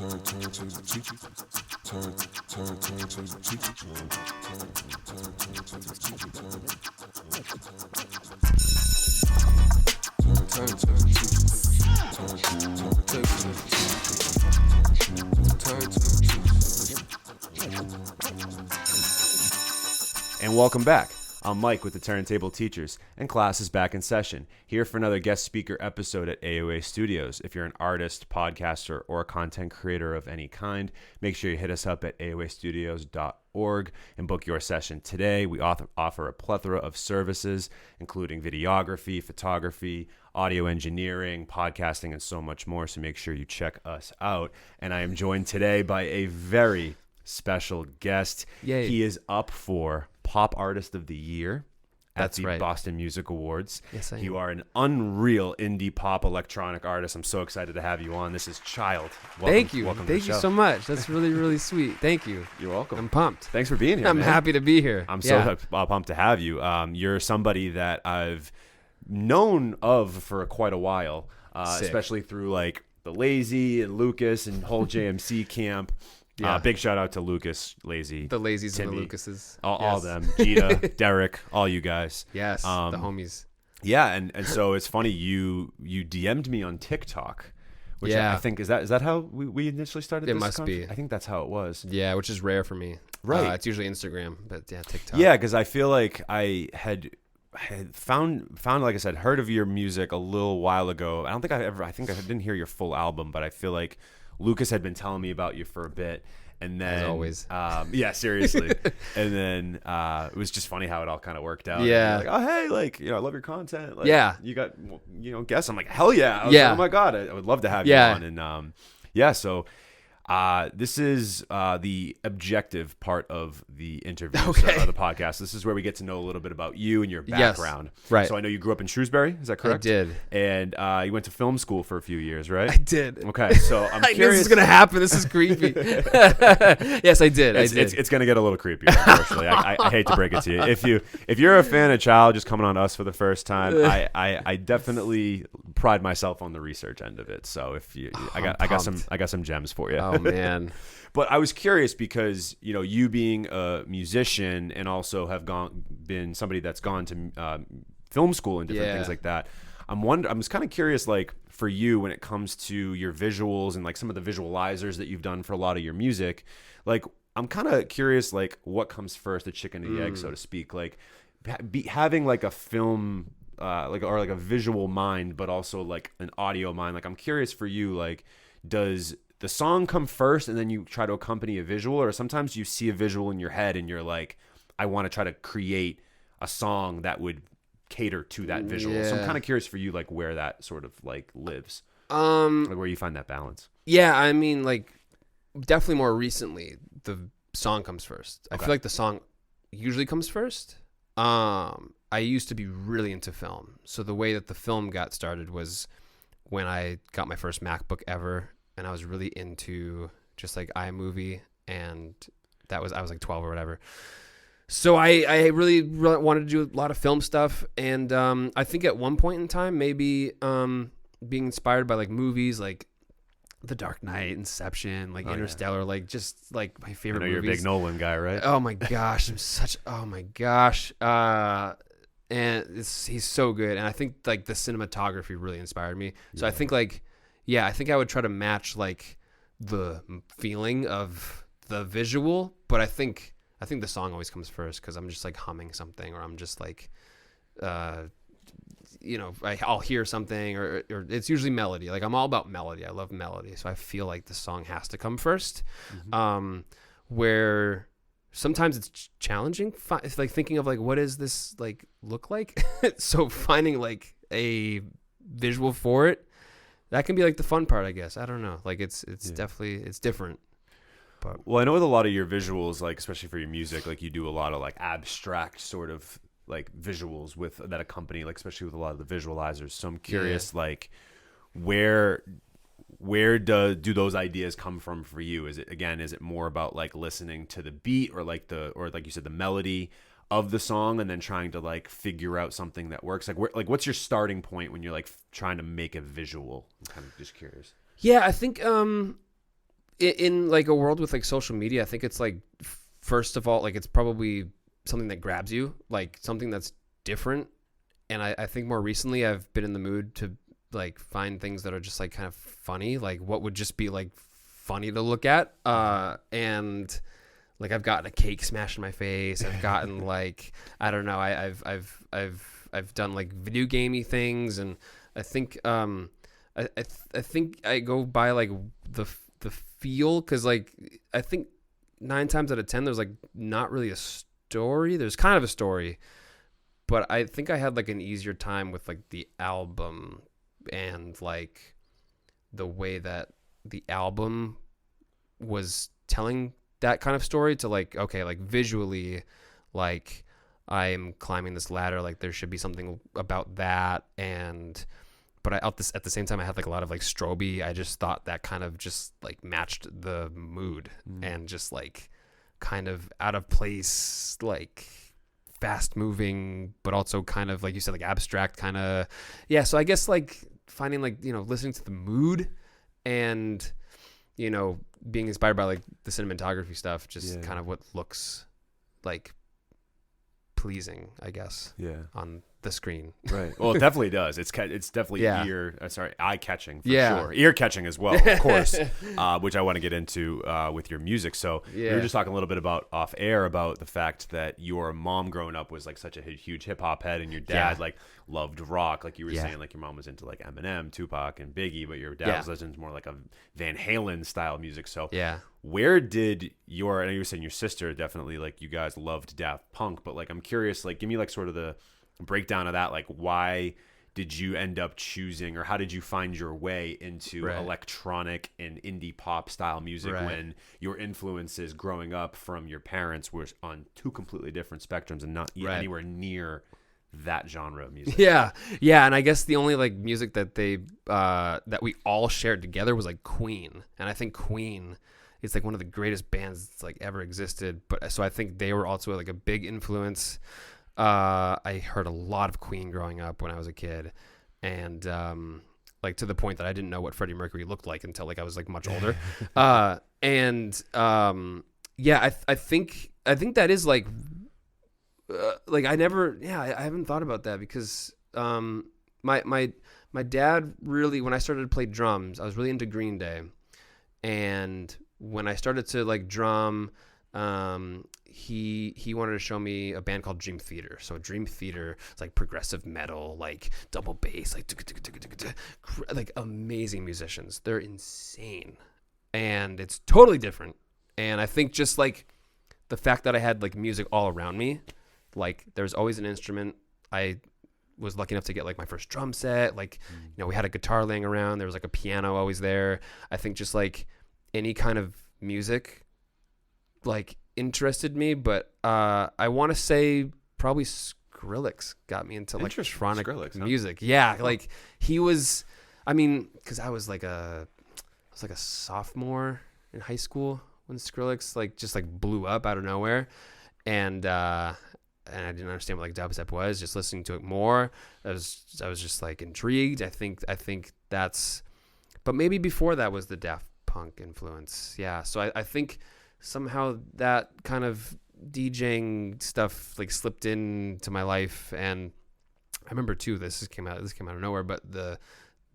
Turn to the teacher. Turn to the teacher. Turn to the teacher. Turn to the teacher. Turn to the teacher. And welcome back. I'm Mike with the Turntable Teachers, and class is back in session, here for another guest speaker episode at AOA Studios. If you're an artist, podcaster, or a content creator of any kind, make sure you hit us up at aoastudios.org and book your session today. We offer a plethora of services, including videography, photography, audio engineering, podcasting, and so much more, so make sure you check us out. And I am joined today by a very special guest. Yay. He is up for Pop Artist of the Year at That's the right. Boston Music Awards. Yes, I am. You are an unreal indie pop electronic artist. I'm so excited to have you on. This is CHYLD. Thank you. Welcome to Thank the you show. so much. That's really, really sweet. Thank you. You're welcome. I'm pumped. Thanks for being here, I'm man. happy to be here. I'm so pumped to have you. You're somebody that I've known of for quite a while, Sick. especially through like the Lazy and Lucas and whole JMC camp. Yeah. Big shout out to Lucas, Lazy, The Lazies and the Timmy, Lucases. all of them, Gita, Derek, all you guys. Yes, the homies. Yeah, and so it's funny, you DM'd me on TikTok, which Yeah. I think is that how we initially started It this must be. I think that's how it was. Yeah, which is rare for me. Right. It's usually Instagram, but yeah, TikTok. Yeah, because I feel like I had found like I said, heard of your music a little while ago. I think I didn't hear your full album, but I feel like Lucas had been telling me about you for a bit. And then, As always. Yeah, seriously. And then it was just funny how it all kind of worked out. Yeah. Like, oh, hey, like, I love your content. Like, Yeah. You got, guests. I'm like, hell yeah. I was Yeah. like, oh my God, I would love to have Yeah. you on. And so this is the objective part of the interview, Okay. of the podcast. This is where we get to know a little bit about you and your Yes. background. Right. So I know you grew up in Shrewsbury. Is that correct? I did. And you went to film school for a few years, right? I did. Okay, so I'm I knew curious. this is going to happen. This is creepy. Yes, I did. It's going to get a little creepy, unfortunately. I hate to break it to you. If you're a fan of CHYLD, just coming on to us for the first time, I definitely pride myself on the research end of it. So if you, I got some gems for you. Oh, man. But I was curious because you being a musician and also have been somebody that's gone to film school and different things like that. I'm just kind of curious, like for you when it comes to your visuals and like some of the visualizers that you've done for a lot of your music, like I'm kind of curious, like what comes first, the chicken or the egg, so to speak, like having like a film, or like a visual mind, but also like an audio mind. Like I'm curious for you, like does the song come first and then you try to accompany a visual, or sometimes you see a visual in your head and you're like, I want to try to create a song that would cater to that visual. So I'm kind of curious for you, like where that sort of like lives, like where you find that balance. Yeah, I mean, like definitely more recently, the song comes first. Okay. I feel like the song usually comes first. I used to be really into film. So the way that the film got started was when I got my first MacBook ever, and I was really into just like iMovie, and I was like 12 or whatever. So I really wanted to do a lot of film stuff, and I think at one point in time, maybe being inspired by like movies like The Dark Knight, Inception, like Interstellar, like just like my favorite I know movies. you're a big Nolan guy, right? Oh my gosh, and he's so good, and I think like the cinematography really inspired me. So I think like, yeah, I think I would try to match like the feeling of the visual, but I think the song always comes first because I'm just like humming something, or I'm just like, I'll hear something, or it's usually melody. Like I'm all about melody. I love melody, so I feel like the song has to come first. Where sometimes it's challenging. It's like thinking of like, what does this like look like? So finding like a visual for it, that can be like the fun part, I guess. I don't know. Like it's definitely, it's different. But Well, I know with a lot of your visuals, like especially for your music, like you do a lot of like abstract sort of like visuals with that accompany, like especially with a lot of the visualizers. So I'm curious, like where do those ideas come from for you? Is it more about like listening to the beat, or like you said, the melody of the song, and then trying to like figure out something that works? Like what's your starting point when you're like trying to make a visual? I'm kind of just curious. yeah, I think in like a world with like social media, I think it's like, first of all, like it's probably something that grabs you, like something that's different. And I think more recently I've been in the mood to like find things that are just like kind of funny, like what would just be like funny to look at. And like I've gotten a cake smashed in my face. I've gotten like, I don't know. I've done like video gamey things, and I think I think I go by like the feel, because like I think 9 times out of 10 there's like not really a story. There's kind of a story, but I think I had like an easier time with like the album and like the way that the album was telling that kind of story, to like, okay, like visually, like I'm climbing this ladder, like there should be something about that. And but at the same time I had like a lot of like strobe. I just thought that kind of just like matched the mood, and just like kind of out of place, like fast moving, but also kind of like you said, like abstract kind of. Yeah, so I guess like finding like, you know, listening to the mood, and you know, being inspired by like the cinematography stuff, just kind of what looks like pleasing, I guess, on the screen. Right. Well, it definitely does. It's definitely eye catching for sure. Ear catching as well, of course, which I want to get into with your music. So we were just talking a little bit about off air about the fact that your mom growing up was like such a huge hip hop head, and your dad like loved rock, like you were saying, like your mom was into like Eminem, Tupac, and Biggie, but your dad was listening to more like a Van Halen style music. So where did I know you were saying your sister definitely, like you guys loved Daft Punk, but like I'm curious, like give me like sort of the breakdown of that, like why did you end up choosing, or how did you find your way into electronic and indie pop style music when your influences growing up from your parents were on 2 completely different spectrums and not anywhere near that genre of music? And I guess the only like music that they that we all shared together was like Queen, and I think Queen is like one of the greatest bands that's like ever existed. But so I think they were also like a big influence. I heard a lot of Queen growing up when I was a kid, and like to the point that I didn't know what Freddie Mercury looked like until like I was like much older. I think that is like I haven't thought about that, because my dad really, when I started to play drums, I was really into Green Day, and when I started to like drum, he wanted to show me a band called Dream Theater. So Dream Theater is like progressive metal, like double bass, like amazing musicians. They're insane, and it's totally different. And I think just like the fact that I had like music all around me, like there's always an instrument. I was lucky enough to get like my first drum set. Like, you know, we had a guitar laying around. There was like a piano always there. I think just like any kind of music like interested me, but I want to say probably Skrillex got me into like electronic music. Like he was, I mean, because I was like a sophomore in high school when Skrillex like just like blew up out of nowhere, and I didn't understand what like dubstep was. Just listening to it more, I was just like intrigued. I think that's, but maybe before that was the Daft Punk influence. So I think somehow that kind of DJing stuff like slipped into my life. And I remember too, this came out of nowhere, but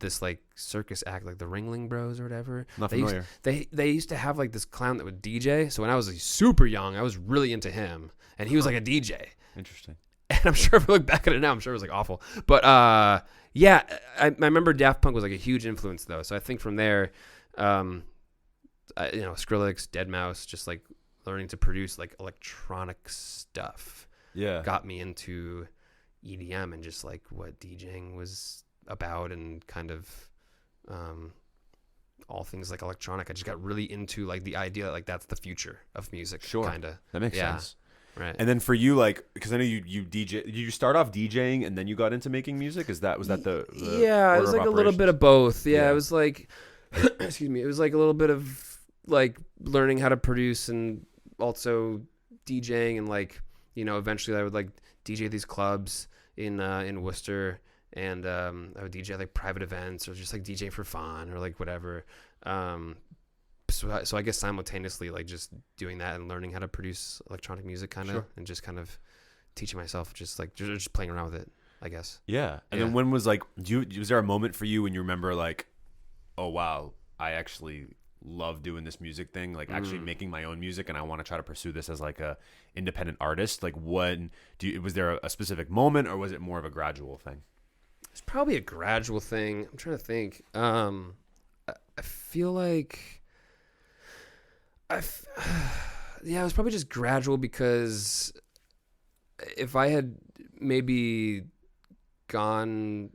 this like circus act, like the Ringling Bros or whatever. Not familiar. They used to have like this clown that would DJ. So when I was like, super young, I was really into him, and he was like a DJ. Interesting. And I'm sure if I look back at it now, I'm sure it was like awful. But I remember Daft Punk was like a huge influence though. So I think from there, Skrillex, Deadmau5, just like learning to produce like electronic stuff got me into EDM and just like what DJing was about, and kind of all things like electronic. I just got really into like the idea that like that's the future of music. Kind of. That makes sense. Right. And then for you, like, because I know you DJ, did you start off DJing and then you got into making music? Was that the it was like a little bit of both. It was like excuse me, it was like a little bit of like learning how to produce and also DJing, and like, you know, eventually I would like DJ these clubs in Worcester, and I would DJ like private events, or just like DJ for fun or like whatever. so I guess simultaneously like just doing that and learning how to produce electronic music kind of, Sure. and just kind of teaching myself just playing around with it, I guess. Yeah. And then Yeah. when was like, was there a moment for you when you remember like, oh wow, I actually love doing this music thing, like actually making my own music, and I want to try to pursue this as like a independent artist? Like, when was there a specific moment, or was it more of a gradual thing? It's probably a gradual thing. I'm trying to think. I feel like yeah, it was probably just gradual, because if I had maybe gone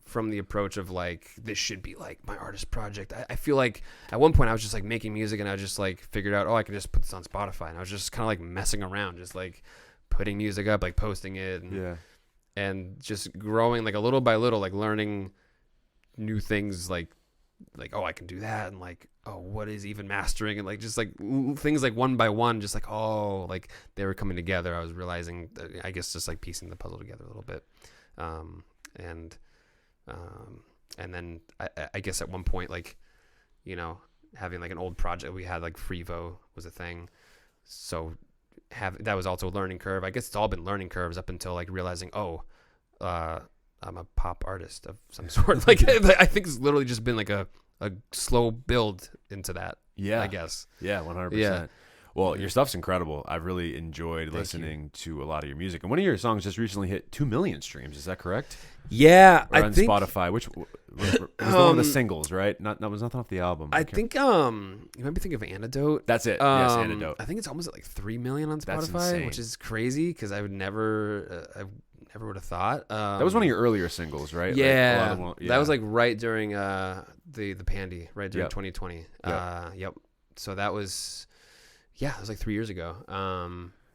from the approach of like, this should be like my artist project, I feel like at one point I was just like making music, and I just like figured out, I can just put this on Spotify, and I was just kind of like messing around, just like putting music up, like posting it, and just growing like a little by little, like learning new things, like I can do that, and like, what is even mastering, and like just like things like one by one, just like like they were coming together. I was realizing that, I guess, just like piecing the puzzle together a little bit, and then I guess at one point, like, having like an old project we had, like Frevo was a thing, so that was also a learning curve. I guess it's all been learning curves up until like realizing, I'm a pop artist of some sort. Like, I think it's literally just been like a slow build into that. Yeah, I guess. Yeah, 100%. Yeah. Well, your stuff's incredible. I've really enjoyed listening to a lot of your music, and one of your songs just recently hit 2 million streams. Is that correct? Yeah, Or on Spotify. Which was one of the singles, right? Not was nothing off the album. I think you might be thinking of Antidote. That's it. Yes, Antidote. I think it's almost at like 3 million on That's Spotify, insane. which is crazy, because I never would have thought. That was one of your earlier singles, right? Yeah, Like, that was like right during the pandy, right during Yep. 2020. Yep. Yep. So that was, it was like 3 years ago.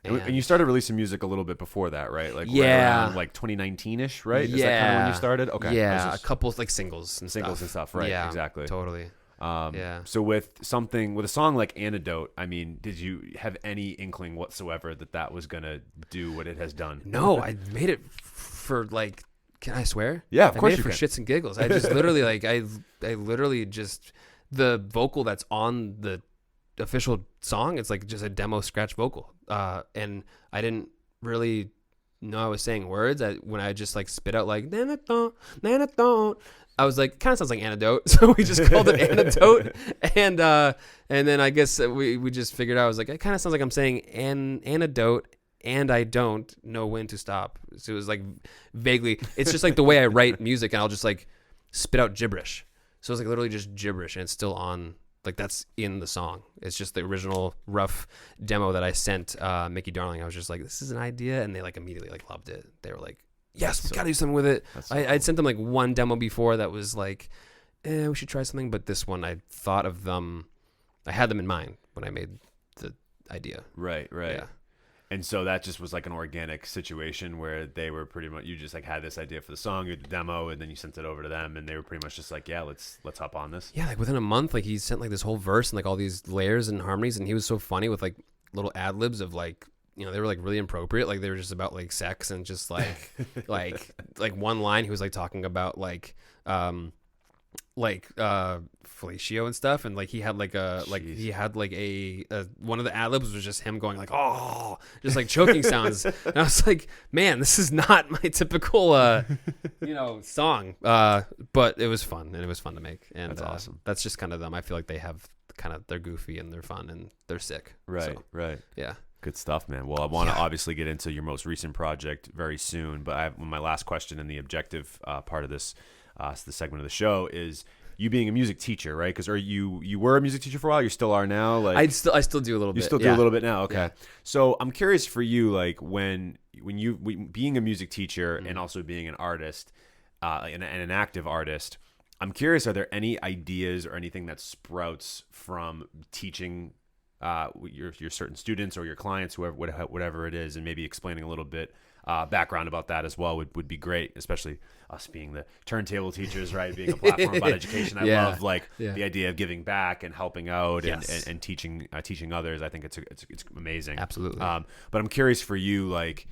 And you started releasing music a little bit before that, right? Like right Yeah. around like 2019-ish, right? Is Yeah. that kind of when you started? Okay. Yeah, a couple like singles and stuff, right? Yeah, Exactly. Totally. Yeah. So with a song like Antidote, I mean, did you have any inkling whatsoever that was gonna do what it has done? No, I made it for like, can I swear? Yeah, of course I made it you for can. shits and giggles. I just literally like, I literally just, the vocal that's on the official song, it's like just a demo scratch vocal. And I didn't really know I was saying words. When I just like spit out like, Nana-thon, I was like, kind of sounds like Antidote. So we just called it Antidote. And then I guess we just figured out, I was like, it kind of sounds like I'm saying antidote, and I don't know when to stop. So it was like vaguely, it's just like the way I write music, and I'll just like spit out gibberish. So it's like literally just gibberish, and it's still on, like that's in the song. It's just the original rough demo that I sent Mickey Darling. I was just like, this is an idea, and they like immediately like loved it. They were like, yes, we gotta do something with it. I'd sent them like one demo before that was like, we should try something, but this one I thought of them, I had them in mind when I made the idea. Right. Yeah. And so that just was like an organic situation where they were pretty much, you just like had this idea for the song, you had the demo, and then you sent it over to them, and they were pretty much just like, yeah, let's hop on this. Yeah, like within a month, like he sent like this whole verse and like all these layers and harmonies, and he was so funny with like little ad libs of like, they were like really appropriate, like they were just about like sex and just like like one line he was like talking about like fellatio and stuff, and like he had like a one of the ad libs was just him going like, oh, just like choking sounds. And I was like, man, this is not my typical song, but it was fun, and it was fun to make, and That's awesome. That's just kind of them. I feel like they have they're goofy and they're fun and they're sick. Right. Yeah. Good stuff, man. Well, I want to obviously get into your most recent project very soon, but I have my last question in the objective part of this the segment of the show is you being a music teacher, right? Because you were a music teacher for a while. You still are now. Like I still do a little bit. You still do a little bit now. Okay. Yeah. So I'm curious for you, like when being a music teacher and also being an artist and an active artist, I'm curious, are there any ideas or anything that sprouts from teaching your certain students or your clients, whatever it is, and maybe explaining a little bit background about that as well would be great, especially us being the turntable teachers, right? Being a platform about education. I love the idea of giving back and helping out and teaching others. I think it's amazing. Absolutely. But I'm curious for you, like,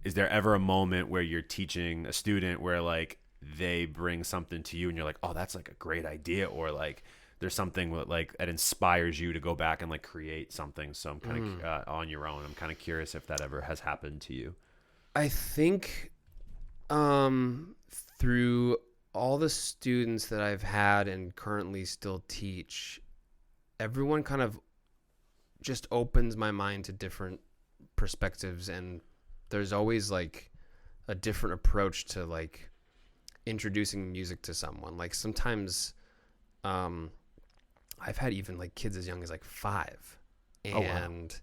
is there ever a moment where you're teaching a student where like they bring something to you and you're like, oh, that's like a great idea, or like there's something that inspires you to go back and like create something. So I'm kind of on your own. I'm kind of curious if that ever has happened to you. I think through all the students that I've had and currently still teach, everyone kind of just opens my mind to different perspectives, and there's always like a different approach to like introducing music to someone. Like sometimes I've had even like kids as young as like 5, and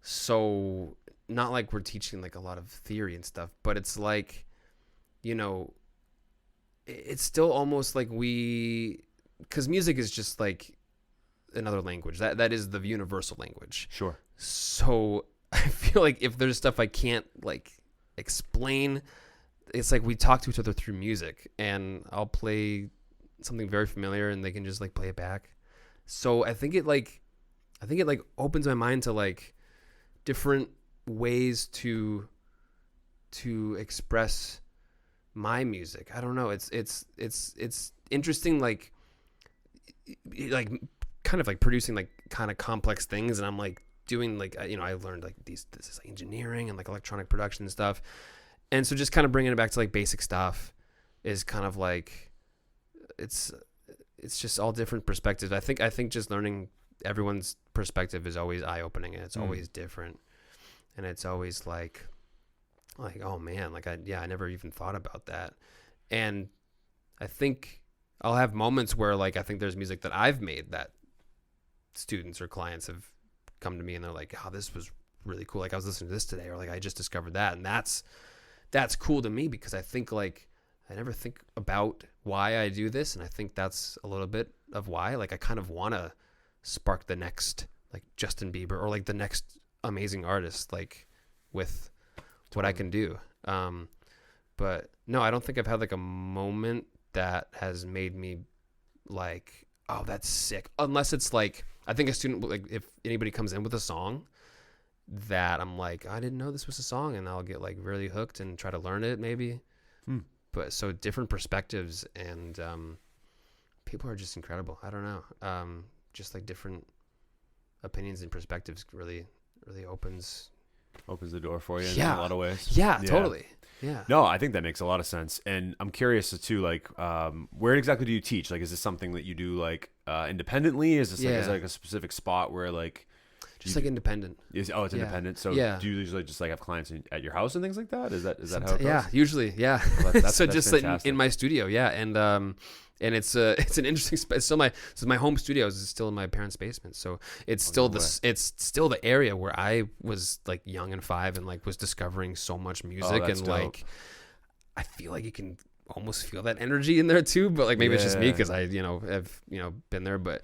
so not like we're teaching like a lot of theory and stuff, but it's like, you know, it's still almost like because music is just like another language. That is the universal language. Sure. So I feel like if there's stuff I can't like explain, it's like we talk to each other through music, and I'll play something very familiar and they can just like play it back. So I think it opens my mind to like different ways to express my music. I don't know. It's interesting, like kind of like producing like kind of complex things, and I'm like doing like, you know, I learned like this is like engineering and like electronic production and stuff, and so just kind of bringing it back to like basic stuff is kind of like it's just all different perspectives. I think just learning everyone's perspective is always eye-opening, and it's always different, and it's always like oh man, like I never even thought about that. And I think I'll have moments where like I think there's music that I've made that students or clients have come to me and they're like, oh, this was really cool, like I was listening to this today, or like I just discovered that, and that's cool to me, because I think like I never think about why I do this, and I think that's a little bit of why. Like I kind of want to spark the next like Justin Bieber or like the next amazing artist, like with what I can do. But no, I don't think I've had like a moment that has made me like, oh, that's sick. Unless it's like, I think a student, like if anybody comes in with a song that I'm like, I didn't know this was a song, and I'll get like really hooked and try to learn it maybe. But so different perspectives, and people are just incredible. I don't know. Just like different opinions and perspectives really opens the door for you in a lot of ways. Yeah, totally. Yeah. No, I think that makes a lot of sense. And I'm curious too, like, where exactly do you teach? Like, is this something that you do like independently? Is this like, is there, like a specific spot where like just like independent? It's independent. So do you usually just like have clients at your house and things like that? Is that how it goes? Yeah, usually. Yeah. Well, that's so just like fantastic. in my studio. Yeah. And it's an interesting space. Still my home studio is still in my parents' basement. So it's still the area where I was like young and 5 and like was discovering so much music, and dope. like I feel like you can almost feel that energy in there too. But like maybe it's just me because I have been there. But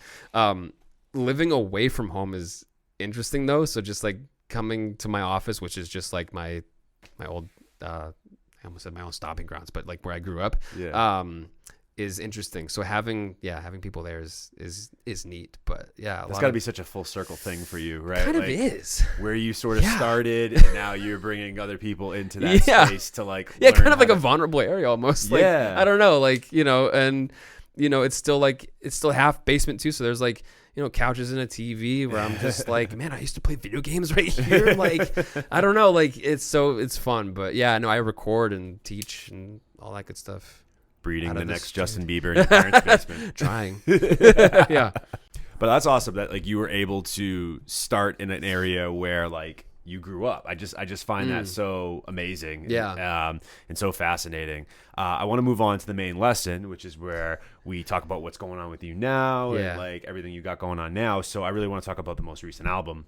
living away from home is interesting though. So just like coming to my office, which is just like my old I almost said my own stomping grounds, but like where I grew up. Is interesting. So having people there is neat. But yeah, it's got to be such a full circle thing for you, right? Kind like, of is. Where you sort of started, and now you're bringing other people into that space to like kind of like a vulnerable area almost. Like, I don't know, like and it's still half basement too. So there's like couches and a TV where I'm just like, man, I used to play video games right here. Like I don't know, like it's fun. But yeah, no, I record and teach and all that good stuff. Breeding the next Justin Bieber in your parents' basement. Trying. Yeah. But that's awesome that like you were able to start in an area where like you grew up. I just find that so amazing. Yeah. And so fascinating. I want to move on to the main lesson, which is where we talk about what's going on with you now and like everything you got going on now. So I really want to talk about the most recent album,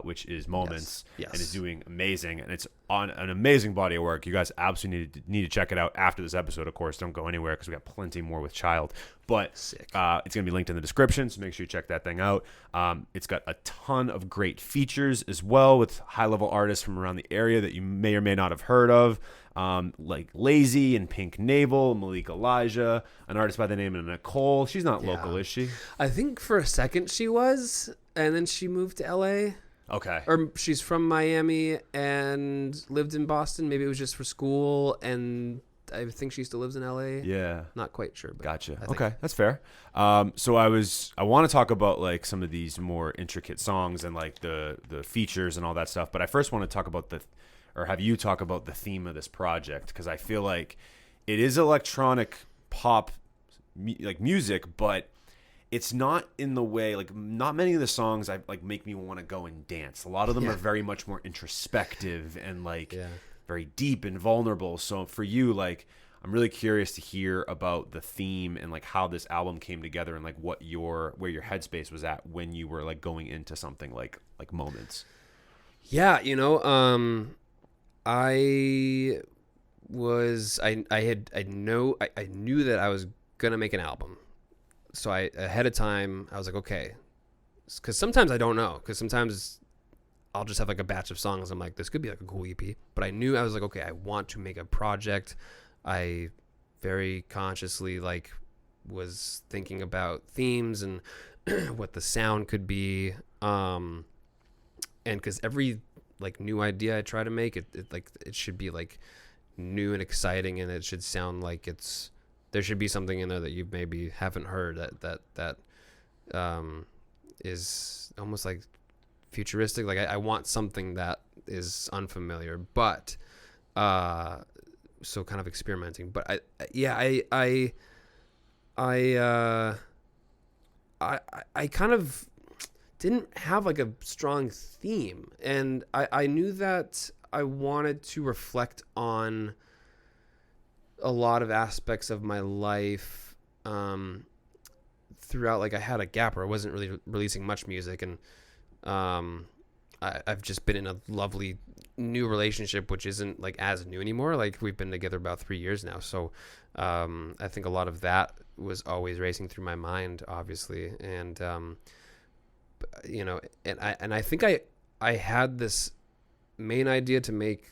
which is Moments. Yes. And it's doing amazing. And it's on an amazing body of work. You guys absolutely need to check it out after this episode, of course. Don't go anywhere because we got plenty more with CHYLD. But it's going to be linked in the description, so make sure you check that thing out. It's got a ton of great features as well with high-level artists from around the area that you may or may not have heard of, like Lazy and Pink Navel, Malik Elijah, an artist by the name of Nicole. She's not local, is she? I think for a second she was, and then she moved to LA. Okay. Or she's from Miami and lived in Boston. Maybe it was just for school, and I think she still lives in LA. Yeah. Not quite sure. But Gotcha. I think- Okay, that's fair. So I want to talk about like some of these more intricate songs and like the features and all that stuff. But I first want to talk about have you talk about the theme of this project, because I feel like it is electronic pop like music, but it's not in the way, like not many of the songs I like make me want to go and dance. A lot of them are very much more introspective and like very deep and vulnerable. So for you, like I'm really curious to hear about the theme and like how this album came together and like where your headspace was at when you were like going into something like Moments. Yeah, you know, I knew that I was gonna make an album. So ahead of time, I was like, okay, because sometimes I don't know, because sometimes I'll just have like a batch of songs. I'm like, this could be like a cool EP, but I knew I was like, okay, I want to make a project. I very consciously like was thinking about themes and what the sound could be, and because every like new idea I try to make, it should be like new and exciting, and it should sound like there should be something in there that you maybe haven't heard that is almost like futuristic. Like I want something that is unfamiliar, but so kind of experimenting. But I kind of didn't have like a strong theme, and I knew that I wanted to reflect on a lot of aspects of my life throughout. Like I had a gap where I wasn't really releasing much music, and I've just been in a lovely new relationship, which isn't like as new anymore. Like we've been together about 3 years now, so I think a lot of that was always racing through my mind, obviously, and you know, and I think I had this main idea to make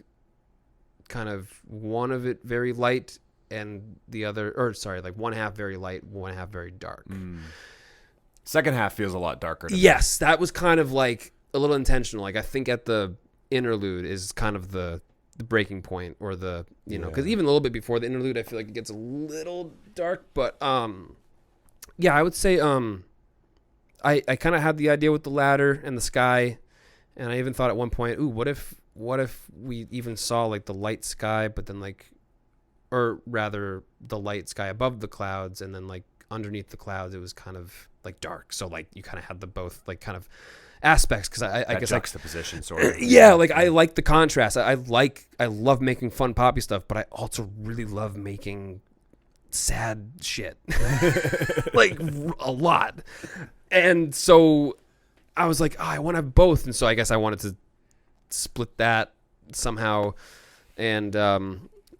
kind of one of it very light and the other, or sorry, like one half very light, one half very dark. Second half feels a lot darker to me. Yes, that was kind of like a little intentional. Like I think at the interlude is kind of the breaking point, or the, you know, because even a little bit before the interlude, I feel like it gets a little dark. But yeah, I would say I kind of had the idea with the ladder and the sky, and I even thought at one point, ooh, what if we even saw like the light sky, but then like, or rather the light sky above the clouds, and then like underneath the clouds it was kind of like dark. So like you kind of had the both like kind of aspects, because I guess juxtaposition sort of. Yeah, like I like the contrast. I love making fun poppy stuff, but I also really love making sad shit, like a lot. And so I was like, oh, I want to have both, and so I guess I wanted to split that somehow, and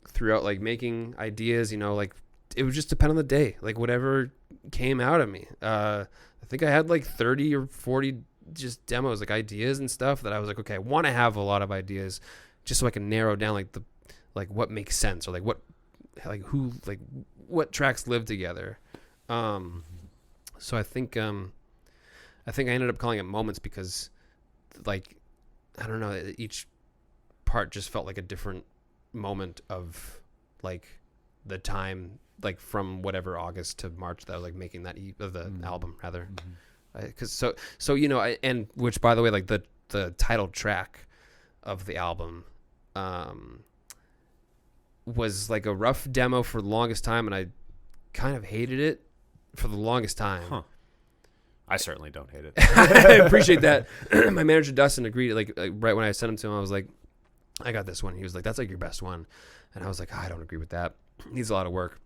throughout like making ideas, you know, like it would just depend on the day, like whatever came out of me. I think I had like 30 or 40 just demos, like ideas and stuff that I was like, okay, I want to have a lot of ideas just so I can narrow down like what makes sense, or like what tracks live together. So I think I ended up calling it Moments because, like, I don't know, each part just felt like a different moment of like the time, like from whatever August to March that I was like making that album rather. Because so you know, and which, by the way, like the title track of the album was like a rough demo for the longest time, and I kind of hated it for the longest time. Huh. I certainly don't hate it. I appreciate that. My manager Dustin agreed. Like right when I sent him to him, I was like, I got this one. He was like, that's like your best one. And I was like, I don't agree with that. It needs a lot of work.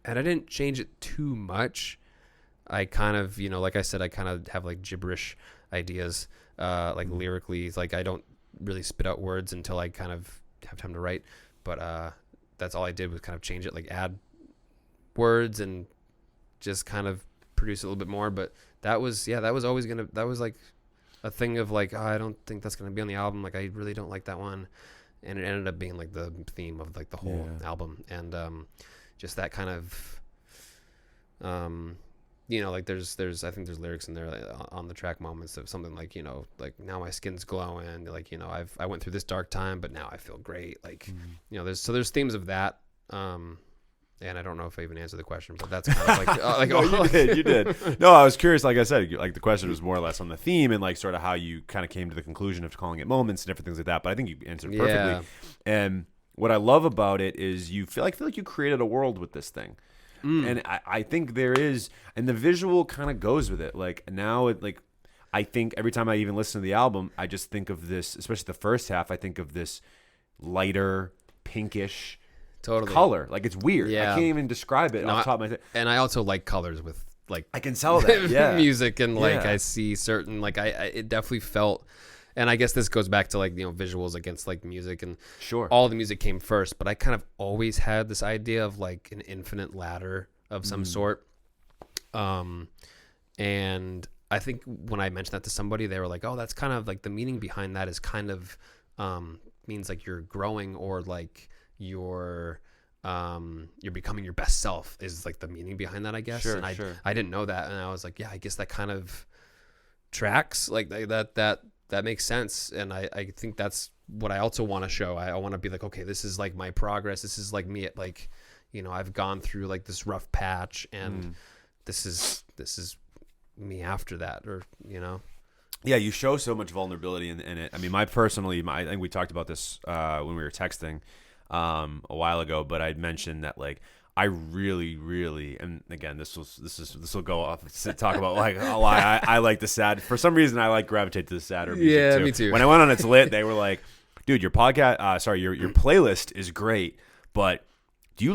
And I didn't change it too much. I kind of, you know, like I said, I kind of have like gibberish ideas, like lyrically. Like I don't really spit out words until I kind of have time to write. But that's all I did was kind of change it, like add words and just kind of produce a little bit more. But that was like a thing of like, oh, I don't think that's gonna be on the album. Like I really don't like that one. And it ended up being like the theme of like the whole album. And just that kind of you know, like there's I think there's lyrics in there like, on the track Moments of something like, you know, like now my skin's glowing, like, you know, I went through this dark time, but now I feel great, like you know, there's themes of that And I don't know if I even answered the question, but that's kind of like No, you did. No, I was curious. Like I said, like the question was more or less on the theme and like sort of how you kind of came to the conclusion of calling it moments and different things like that. But I think you answered perfectly. Yeah. And what I love about it is you feel like you created a world with this thing. And I think there is, and the visual kind of goes with it. Like now, I think every time I even listen to the album, I just think of this, especially the first half. I think of this lighter, pinkish color. Like it's weird. Yeah. I can't even describe it off the top of my head. And I also like colors with like I can tell that. Yeah. music and like Yeah. I see certain like I it definitely felt. And I guess this goes back to like, visuals against like music, and Sure. all the music came first, but I kind of always had this idea of like an infinite ladder of some sort. And I think when I mentioned that to somebody, they were like, oh, that's kind of like the meaning behind that is kind of means like you're growing, or like you're becoming your best self is like the meaning behind that, I guess. Sure, and sure. I didn't know that. And I was like, yeah, I guess that kind of tracks like that makes sense. And I think that's what I also want to show. I want to be like, okay, this is like my progress. This is like me at like, I've gone through like this rough patch, and this is me after that, or, Yeah, you show so much vulnerability in it. I mean, I think we talked about this when we were texting a while ago, but I'd mentioned that like I really, really, and again, this will go off to talk about like a lie. I like the sad. For some reason, I like gravitate to the sadder music Yeah, too. me too. When I went on It's Lit, they were like, "Dude, your podcast, your playlist is great, but do you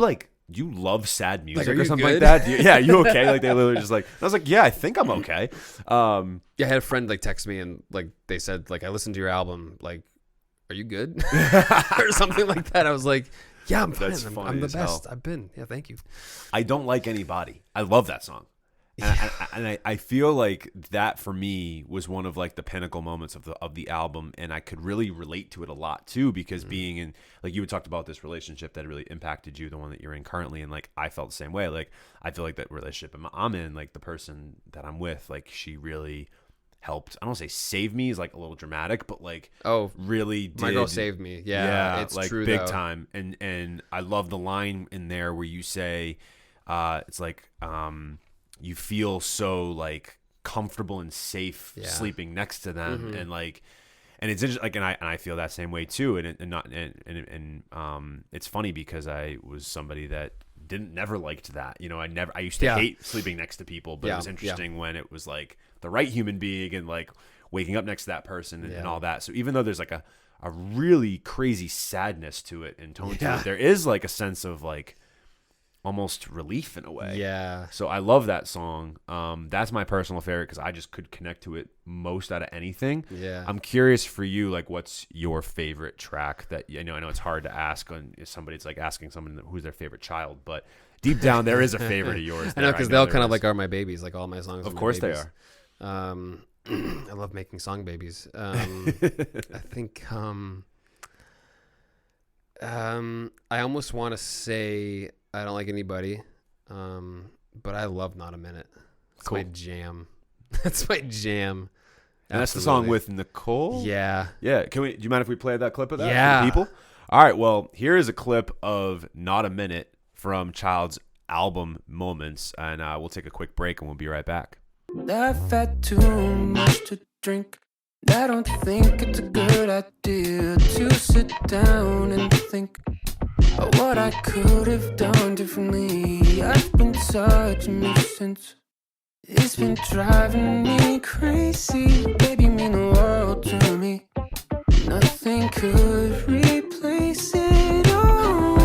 love sad music are or you something good? like that? Yeah, you okay?" Like they literally just like, I was like, "Yeah, I think I'm okay." Yeah, I had a friend like text me, and like they said like, I listened to your album, like, are you good? Or something like that. I was like, yeah, I'm fine. That's I'm funny the as best. hell. I've been. Yeah, thank you. I Don't Like Anybody. I love that song. And I feel like that for me was one of like the pinnacle moments of the album, and I could really relate to it a lot too, because being in, like, you had talked about this relationship that really impacted you, the one that you're in currently, and like I felt the same way. Like I feel like that relationship I'm in, like the person that I'm with, like she really helped. I don't want to say save me is like a little dramatic, but like really did. My girl saved me. Yeah, it's like true big though. time. And I love the line in there where you say, it's like you feel so like comfortable and safe sleeping next to them, and like, and it's interesting, like, and I feel that same way too, and it's funny because I was somebody that never liked that, I used to hate sleeping next to people, but it was interesting when it was like the right human being and like waking up next to that person and all that. So even though there's like a really crazy sadness to it and tone to it, there is like a sense of like almost relief in a way. Yeah. So I love that song. That's my personal favorite because I just could connect to it most out of anything. Yeah. I'm curious for you, like, what's your favorite track that, I know it's hard to ask on if somebody's like asking someone who's their favorite child, but deep down there is a favorite of yours. I know, because they'll kind of like are my babies. Like all my songs. Of are my course babies. they are. I love making song babies. I think I almost want to say I Don't Like Anybody, but I love Not a Minute. It's Cool. my jam. That's my jam. And that's the song Absolutely. with Nicole. Yeah. Yeah. Do you mind if we play that clip of that for Yeah. the people? All right. Well, here is a clip of Not a Minute from CHYLD's album Moments, and we'll take a quick break and we'll be right back. I've had too much to drink. I don't think it's a good idea to sit down and think of what I could have done differently. I've been such a nuisance. It's been driving me crazy. Baby, you mean the world to me. Nothing could replace it. Oh,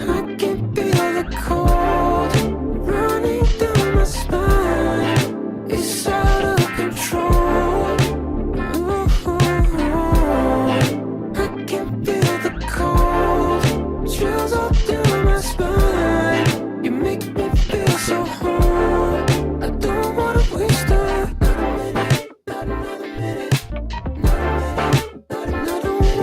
I can feel the cold running down my spine. It's out of control. Ooh, I can feel the cold chills all down my spine. You make me feel so home. I don't wanna waste not a minute, not another minute, not a minute, not another minute.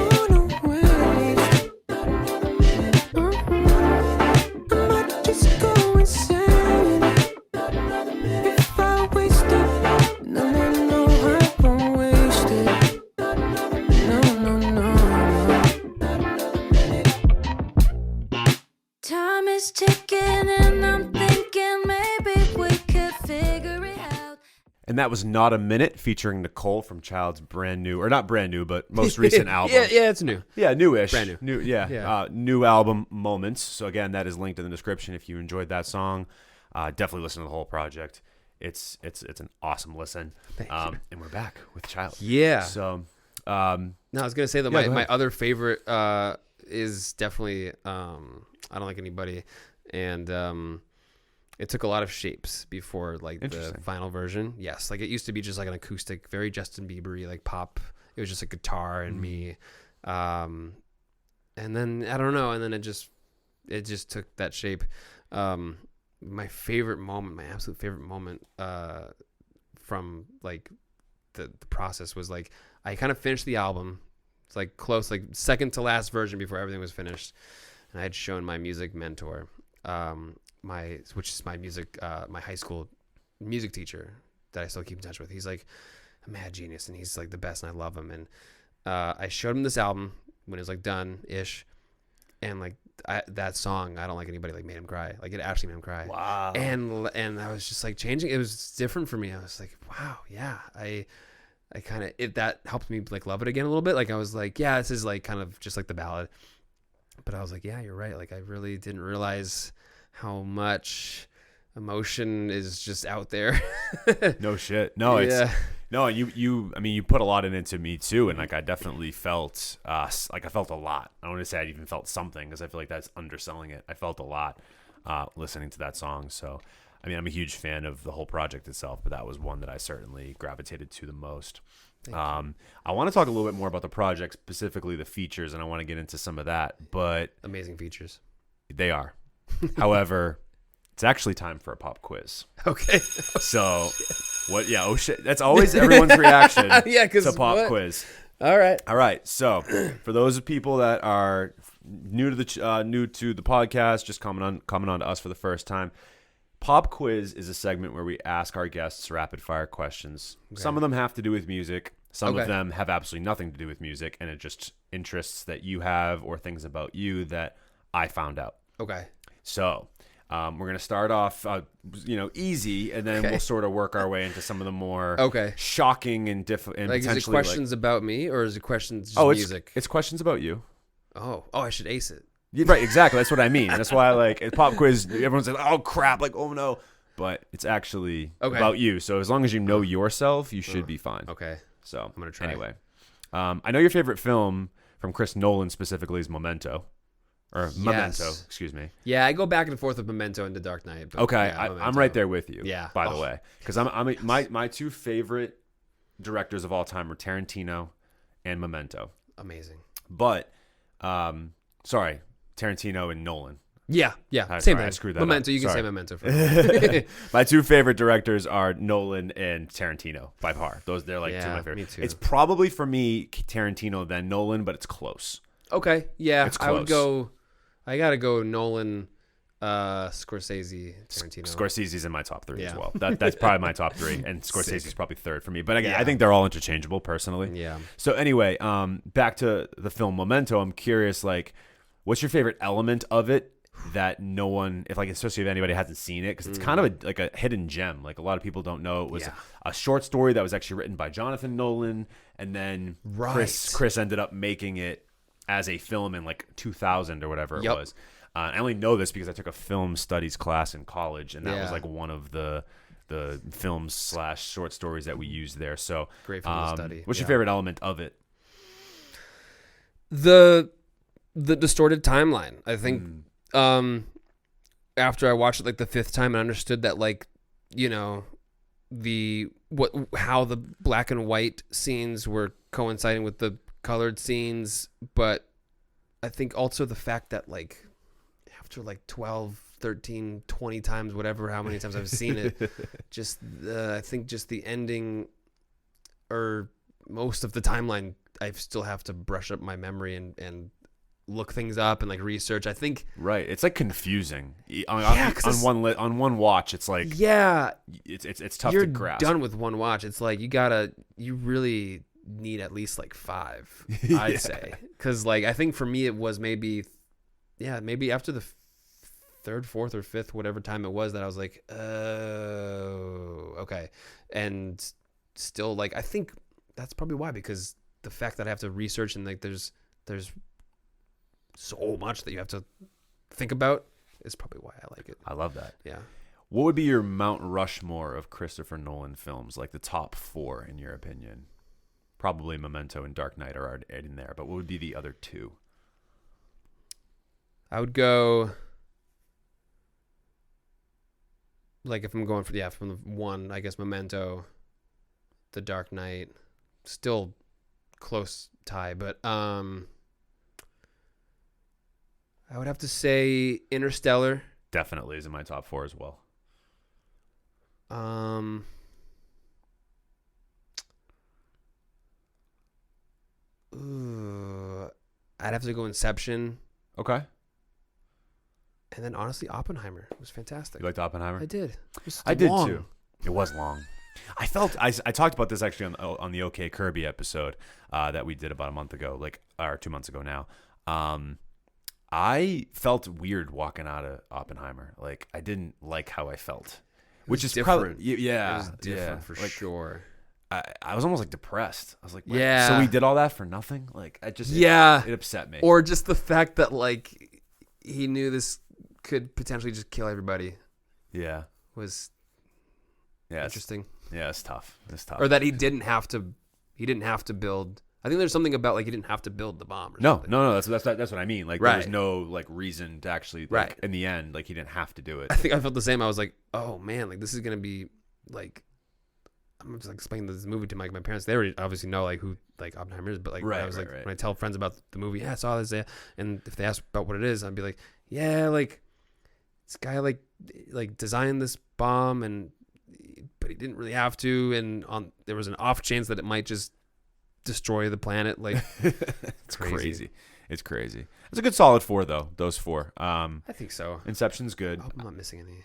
And that was Not a Minute, featuring Nicole from CHYLD's brand new, or not brand new, but most recent album. Yeah, it's new. Yeah, newish. Brand new. New album, Moments. So again, that is linked in the description if you enjoyed that song. Definitely listen to the whole project. It's an awesome listen. Thank you. And we're back with CHYLD. Yeah. So, No, I was gonna say that my other favorite is definitely I Don't Like Anybody, and it took a lot of shapes before like the final version. Yes, like it used to be just like an acoustic, very Justin Bieber-y, like pop. It was just a guitar and me, and then I don't know, and then it just took that shape. My favorite moment, my absolute favorite moment from like the process was like I kind of finished the album. It's like close, like second to last version before everything was finished, and I had shown my music mentor, which is my high school music teacher that I still keep in touch with. He's like a mad genius, and he's like the best, and I love him. And I showed him this album when it was like done ish, and like that song I Don't Like Anybody like made him cry. Like it actually made him cry. Wow. And I was just like changing. It was different for me. I was like, wow, yeah. I kind of that helped me like love it again a little bit. Like I was like, yeah, this is like kind of just like the ballad. But I was like, yeah, you're right. Like I really didn't realize how much emotion is just out there. No shit. No, it's no. You put a lot into me too, and like I definitely felt I felt a lot. I don't want to say I even felt something because I feel like that's underselling it. I felt a lot listening to that song. So I mean, I'm a huge fan of the whole project itself, but that was one that I certainly gravitated to the most. I want to talk a little bit more about the project, specifically the features, and I want to get into some of that. But amazing features. They are. However, it's actually time for a pop quiz. Okay. So, what? Yeah. Oh shit. That's always everyone's reaction. Yeah, to pop quiz. All right. All right. So, for those people that are new to the podcast, just coming on to us for the first time, pop quiz is a segment where we ask our guests rapid fire questions. Okay. Some of them have to do with music. Some of them have absolutely nothing to do with music, and it just interests that you have or things about you that I found out. Okay. So, we're gonna start off, easy, and then we'll sort of work our way into some of the more shocking and different. Like, is it questions about me, or is it questions just music? It's questions about you. Oh, I should ace it. Yeah, right, exactly. That's what I mean. That's why, like, at pop quiz, everyone's like, "Oh crap!" Like, "Oh no," but it's actually about you. So as long as you know yourself, you should be fine. Okay. So I'm gonna try. Anyway, I know your favorite film from Chris Nolan specifically is Memento. Or Memento, excuse me. Yeah, I go back and forth with Memento and The Dark Knight. But okay, yeah, I'm right there with you. Yeah. By the way, because my two favorite directors of all time are Tarantino and Memento. Amazing. But, sorry, Tarantino and Nolan. Yeah. Same thing. I screwed that Memento. up. You can say Memento for me. My two favorite directors are Nolan and Tarantino by far. They're like two of my favorite. Me too. It's probably for me Tarantino then Nolan, but it's close. Okay. Yeah, it's close. I would go. I gotta go Nolan, Scorsese, Tarantino. Scorsese's in my top three as well. That's probably my top three, and Scorsese's probably third for me. But again, I think they're all interchangeable personally. Yeah. So anyway, back to the film Memento. I'm curious, like, what's your favorite element of it that no one, especially if anybody hasn't seen it, because it's kind of like a hidden gem. Like a lot of people don't know it was a short story that was actually written by Jonathan Nolan, and then Chris ended up making it as a film in like 2000 or whatever it was. I only know this because I took a film studies class in college, and that was like one of the films / short stories that we used there. So great film to study. What's your favorite element of it? The distorted timeline. I think after I watched it like the fifth time and understood that, like, you know, how the black and white scenes were coinciding with the colored scenes, but I think also the fact that, like, after like 12, 13, 20 times, whatever, how many times I've seen it, I think just the ending or most of the timeline, I still have to brush up my memory and look things up and like research. I think it's like confusing on one watch. It's like it's tough to grasp. You're done with one watch. It's like you really need at least like 5, I'd say, because like I think for me it was maybe after the third, fourth, or fifth, whatever time it was, that I was like, oh, okay. And still, like, I think that's probably why, because the fact that I have to research and like there's so much that you have to think about is probably why I like it. I love that. Yeah. What would be your Mount Rushmore of Christopher Nolan films, like the top 4 in your opinion? Probably Memento and Dark Knight are already in there, but what would be the other 2? I would go, like, if I'm going from the 1, I guess Memento, The Dark Knight, still close tie, but I would have to say Interstellar. Definitely is in my top 4 as well. I'd have to go Inception. Okay. And then honestly, Oppenheimer was fantastic. You liked Oppenheimer? I did. I did too. It was long. I felt I talked about this actually on the OK Kirby episode that we did about a month ago, or 2 months ago now. I felt weird walking out of Oppenheimer. Like, I didn't like how I felt, which is different. Probably, yeah, it was different for sure. I was almost like depressed. I was like, yeah. So we did all that for nothing? Like, it upset me. Or just the fact that like he knew this could potentially just kill everybody. Yeah. Was interesting. It's tough. Or that he didn't have to build. I think there's something about like he didn't have to build the bomb. No. That's what I mean. Like, there was no like reason to actually right. In the end, like, he didn't have to do it. I think I felt the same. I was like, oh man, like this is gonna be like, I'm just like explaining this movie to my parents. They already obviously know like who like Oppenheimer is, but like I was like when I tell friends about the movie, yeah, I saw this, and if they ask about what it is, I'd be like, yeah, like this guy like designed this bomb, but he didn't really have to, and there was an off chance that it might just destroy the planet. Like, it's crazy. It's crazy. It's a good solid 4 though. Those 4. I think so. Inception's good. I hope I'm not missing any.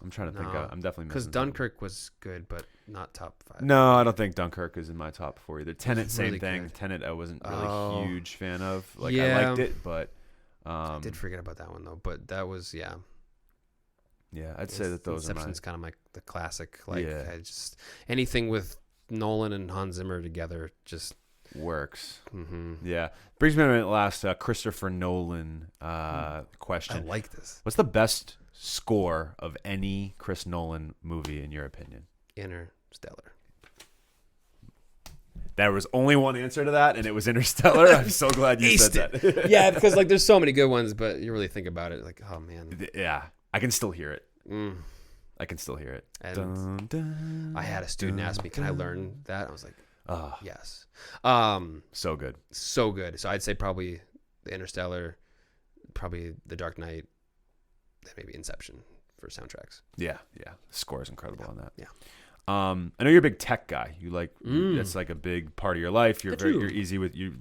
I'm trying to think. I'm definitely missing. Because Dunkirk was good, but not top 5. No, I don't think Dunkirk is in my top 4 either. Tenet, same really thing. good. Tenet, I wasn't really a huge fan of. Like, yeah. I liked it, but I did forget about that one though. But that was Yeah, I'd say that those Inception's kind of the classic. Like, Yeah. I just anything with Nolan and Hans Zimmer together just works. Mm-hmm. Yeah, brings me to my last Christopher Nolan question. I like this. What's the best score of any Chris Nolan movie in your opinion? Interstellar. There was only one answer to that, and it was Interstellar. I'm so glad you said that. Yeah, because like there's so many good ones, but you really think about it, like, oh man. Yeah, I can still hear it. Mm. I can still hear it. And dun, dun, I had a student ask me, "Can I learn that?" I was like, "Yes." So good. So good. So I'd say probably the Interstellar, probably The Dark Knight, then maybe Inception for soundtracks. Yeah. The score is incredible on that. Yeah. I know you're a big tech guy. You like that's like a big part of your life. You're easy with you.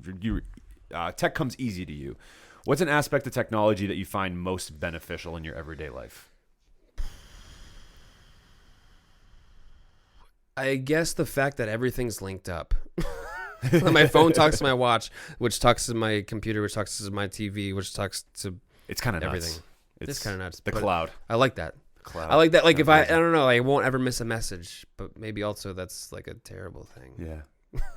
Tech comes easy to you. What's an aspect of technology that you find most beneficial in your everyday life? I guess the fact that everything's linked up. My phone talks to my watch, which talks to my computer, which talks to my TV, which talks to it's kind of everything. It's kind of nuts. The cloud. I like that. Cloud. I like that. Like, if I don't know, I won't ever miss a message, but maybe also that's like a terrible thing. Yeah.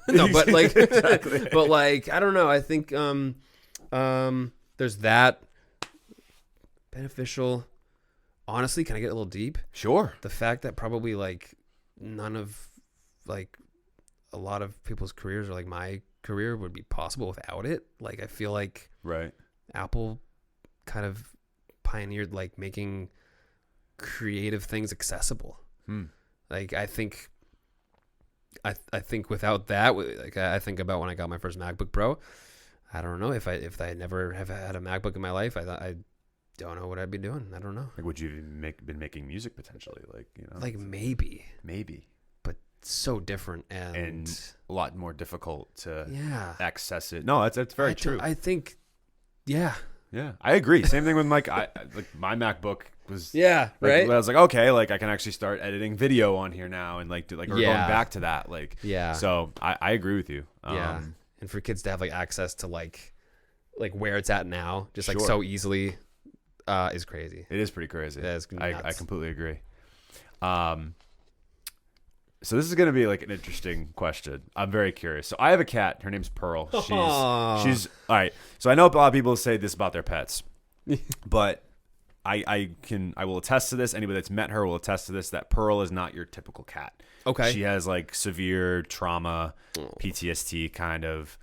No, but like, exactly. But like, I don't know. I think there's that beneficial. Honestly, can I get a little deep? Sure. The fact that probably like none of like a lot of people's careers or like my career would be possible without it. Like, I feel like Apple kind of pioneered like making creative things accessible. Like, I think without that, like, I think about when I got my first MacBook Pro. I don't know if I never have had a MacBook in my life. I don't know what I'd be doing. I don't know. Like, would you been making music potentially? Like, you know, like maybe, but so different and a lot more difficult to access it. No, that's very true. I think, yeah, I agree. Same thing with my MacBook was right. I was like, okay, like I can actually start editing video on here now and like we're going back to that, like So I agree with you. And for kids to have like access to like where it's at now, just like so easily. is crazy. It is pretty crazy. That is I nuts. completely agree. So this is going to be like an interesting question. I'm very curious. So I have a cat. Her name's Pearl. She's all right. So I know a lot of people say this about their pets, but I will attest to this. Anybody that's met her will attest to this, that Pearl is not your typical cat. Okay. She has like severe trauma, PTSD kind of.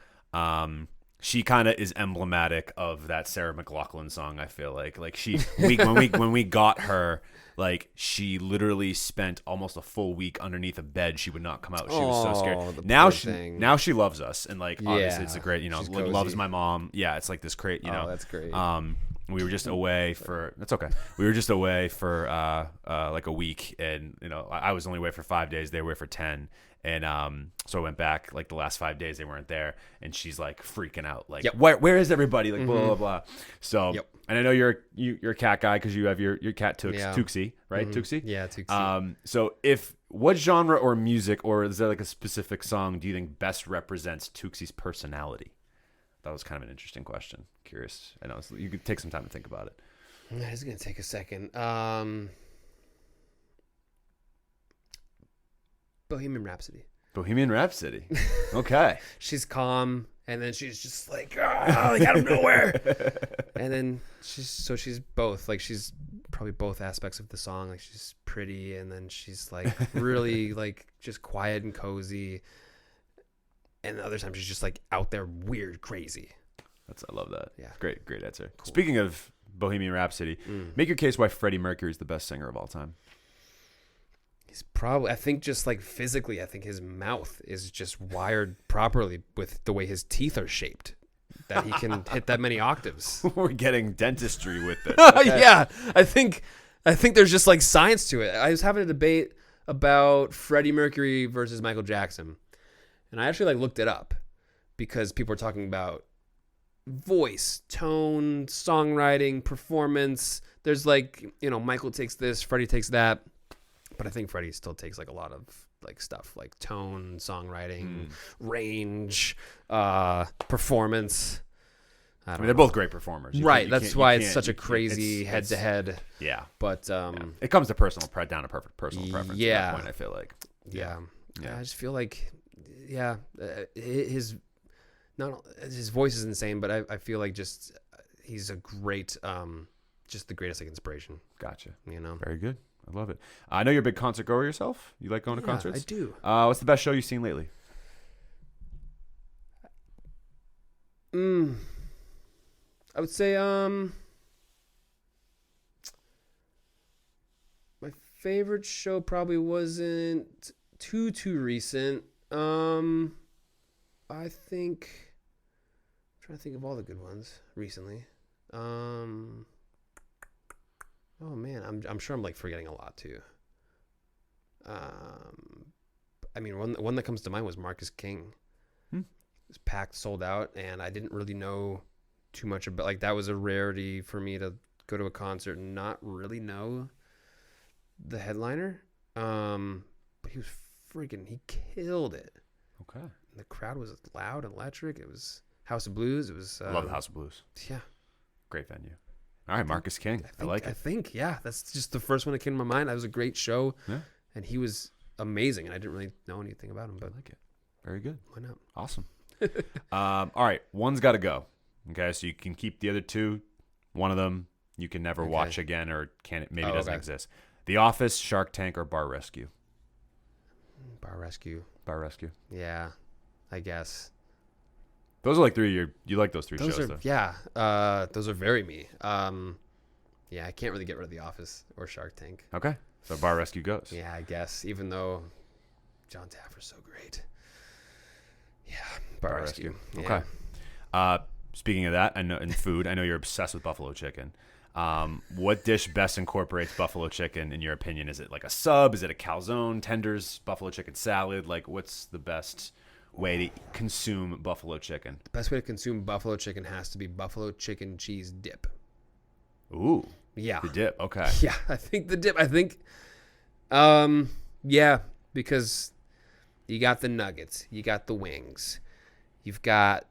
She kind of is emblematic of that Sarah McLachlan song. I feel like when we got her, like she literally spent almost a full week underneath a bed. She would not come out. She was so scared. Now she loves us, and like obviously it's a great, she's like, cozy. loves my mom. Yeah, it's like this great, that's great. We were just away for that's okay. We were just away for like a week, and I was only away for 5 days. They were away for 10. And so I went back like the last 5 days they weren't there, and she's like freaking out, like where is everybody, like blah blah blah. So and I know you're a cat guy because you have your cat Tuxie, right? Tuxie. Yeah, Tuxie. So what genre or music, or is there like a specific song do you think best represents Tuxie's personality? That was kind of an interesting question. Curious. I know you could take some time to think about it. That is gonna take a second. Bohemian Rhapsody. Bohemian Rhapsody. Okay. She's calm, and then she's just like out of nowhere. And then she's both. Like she's probably both aspects of the song. Like she's pretty, and then she's like really like just quiet and cozy. And the other time she's just like out there weird, crazy. I love that. Yeah. Great answer. Cool. Speaking of Bohemian Rhapsody, make your case why Freddie Mercury is the best singer of all time. He's probably, I think, just like physically, I think his mouth is just wired properly with the way his teeth are shaped, that he can hit that many octaves. We're getting dentistry with this. Okay. Yeah, I think there's just like science to it. I was having a debate about Freddie Mercury versus Michael Jackson, and I actually like looked it up because people are talking about voice, tone, songwriting, performance. There's like, Michael takes this, Freddie takes that. But I think Freddie still takes like a lot of like stuff like tone, songwriting, range, performance. I mean, they're both great performers. Right. That's why it's such a crazy head to head. Yeah. But it comes to personal preference at that point, I feel like. Yeah. I just feel like his voice is insane, but I feel like just he's a great just the greatest like inspiration. Gotcha. Very good. I love it. I know you're a big concert goer yourself. You like going to concerts? I do. What's the best show you've seen lately? I would say my favorite show probably wasn't too recent. I think I'm trying to think of all the good ones recently. Oh man, I'm sure I'm like forgetting a lot too. I mean, one that comes to mind was Marcus King. It was packed, sold out, and I didn't really know too much about. Like that was a rarity for me to go to a concert and not really know the headliner. But he was he killed it. Okay. And the crowd was loud and electric. It was House of Blues. It was. I love the House of Blues. Yeah. Great venue. All right, Marcus King. I like it. I think, that's just the first one that came to my mind. That was a great show. Yeah. And he was amazing, and I didn't really know anything about him, but I like it. Very good. Why not? Awesome. All right, one's got to go. Okay, so you can keep the other two. One of them you can never watch again, or maybe doesn't exist. The Office, Shark Tank, or Bar Rescue? Bar Rescue. Bar Rescue. Yeah, I guess. Those are like three. You like those three shows, though? Yeah. Those are very me. Yeah, I can't really get rid of The Office or Shark Tank. Okay, so Bar Rescue goes. Yeah, I guess. Even though John Taffer's so great. Yeah, Bar Rescue. Yeah. Okay. Speaking of that, I know in food, I know you're obsessed with buffalo chicken. What dish best incorporates buffalo chicken in your opinion? Is it like a sub? Is it a calzone, tenders, buffalo chicken salad? Like, what's the best way to consume buffalo chicken? The best way to consume buffalo chicken has to be buffalo chicken cheese dip. Ooh. Yeah. The dip. Okay. Yeah, I think the dip. Yeah, because you got the nuggets, you got the wings, you've got,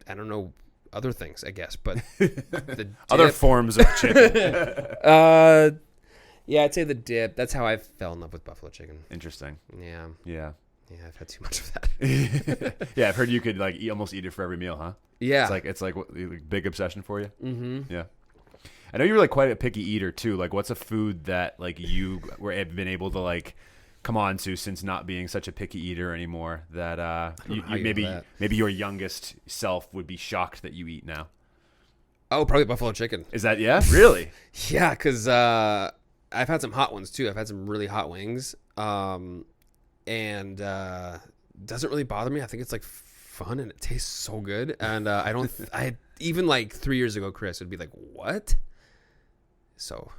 I don't know, other things, I guess. But the Other dip- forms of chicken. yeah, I'd say the dip. That's how I fell in love with buffalo chicken. Interesting. Yeah. Yeah. Yeah, I've had too much of that. Yeah, I've heard you could like almost eat it for every meal, huh? Yeah. It's like what, big obsession for you. Mm-hmm. Yeah. I know you're like quite a picky eater too. Like, what's a food that like you have been able to like come on to since not being such a picky eater anymore? That you maybe your youngest self would be shocked that you eat now. Oh, probably buffalo chicken. Is that really? Yeah, because I've had some hot ones too. I've had some really hot wings, and doesn't really bother me. I think it's like fun and it tastes so good. And I don't. I even like 3 years ago, Chris would be like, "What?" So,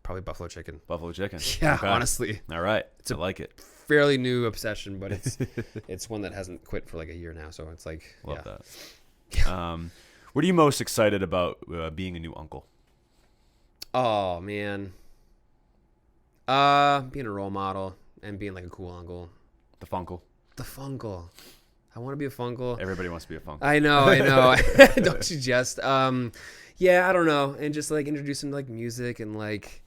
probably buffalo chicken. Buffalo chicken. Yeah, Okay. honestly, All right. I like it. fairly new obsession, but it's one that hasn't quit for like a year now. So it's like, Love yeah. that. What are you most excited about being a new uncle? Oh man, being a role model and being like a cool uncle. The funkle. The funkle. I want to be a funkle. Everybody wants to be a funkle. I know. Don't you just? Yeah, I don't know. And just like introduce them to like music and like,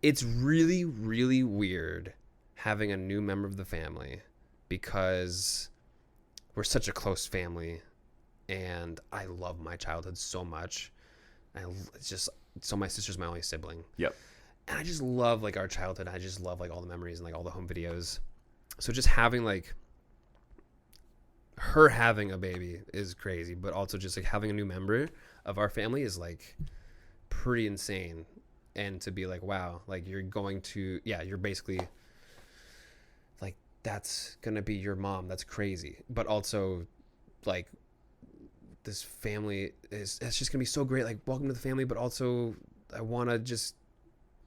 it's really, really weird having a new member of the family because we're such a close family, and I love my childhood so much. It's just so my sister's my only sibling. Yep. And I just love like our childhood. I just love like all the memories and like all the home videos. So just having like her having a baby is crazy, but also just like having a new member of our family is like pretty insane. And to be like, wow, like you're basically like, that's going to be your mom. That's crazy. But also like this family it's just going to be so great. Like, welcome to the family. But also I want to just,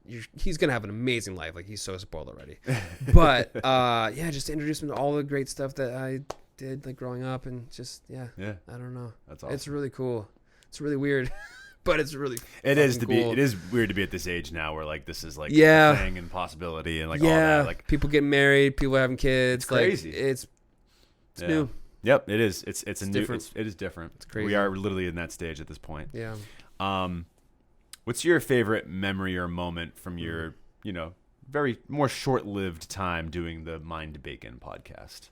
he's going to have an amazing life. Like, he's so spoiled already. But yeah, just to introduce him to all the great stuff that I did like growing up, and just I don't know, That's awesome. It's really cool. It's really weird, but it's really it cool. is weird to be at this age now where like this is like Yeah. a thing and possibility and like all that, like people getting married, people having kids. It's crazy. Like, it's new. Yep, it is. It's a new. different. It is different. It's crazy. We are literally in that stage at this point. Yeah. What's your favorite memory or moment from your very more short-lived time doing the Mind Bacon podcast?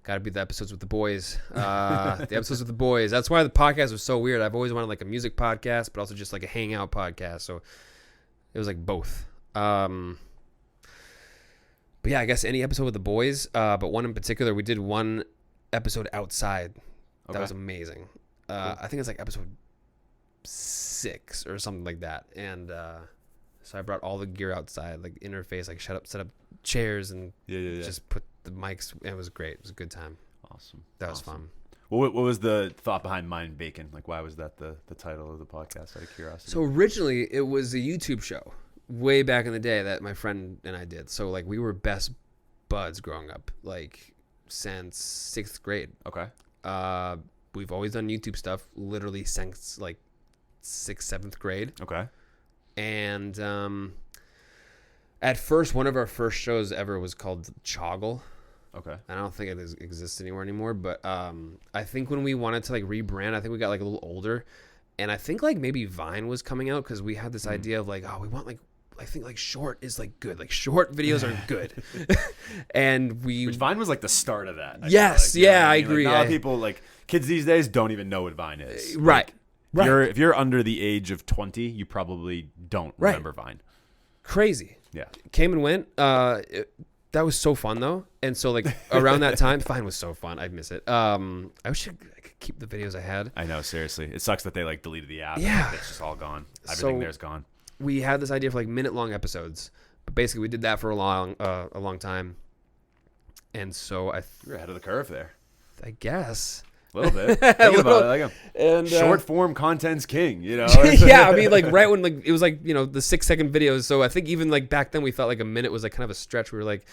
Gotta be the episodes with the boys. The episodes with the boys. That's why the podcast was so weird. I've always wanted like a music podcast, but also just like a hangout podcast. So it was like both. But yeah, I guess any episode with the boys. But one in particular, we did one episode outside. Okay. That was amazing. I think it's like episode 6 or something like that. And so I brought all the gear outside, like interface, like set up chairs, and just put the mics. It was great. It was a good time. Awesome. That was fun. What was the thought behind Mind Bacon? Like, why was that the title of the podcast? Out of curiosity. So originally, it was a YouTube show way back in the day that my friend and I did. So like we were best buds growing up, like since 6th grade. Okay. We've always done YouTube stuff, literally since like 6th, 7th grade. Okay. And at first, one of our first shows ever was called CHYLD. Okay. I don't think it exists anymore anymore, but I think when we wanted to like rebrand, I think we got like a little older, and I think like maybe Vine was coming out because we had this idea of like, oh, we want like, I think like short is like good, like short videos are good, and Which Vine was like the start of that. Yes, feel like, yeah, I Like, agree. a lot of people, like kids these days, don't even know what Vine is. Right. Like, Right. If you're under the age of 20, you probably don't remember Vine. Crazy. Yeah. Came and went. That was so fun though, and so like around that time, Vine was so fun. I miss it. I wish I could keep the videos I had. I know, seriously. It sucks that they like deleted the app. Yeah. It's just all gone. Everything So- there's gone. We had this idea for like minute-long episodes, but basically we did that for a long time, and so You're ahead of the curve there. I guess. A little bit. Thinking about it, like And short form content's king, you know? yeah, I mean, like right when like it was like the 6-second videos. So I think even like back then we felt like a minute was like kind of a stretch. We were like,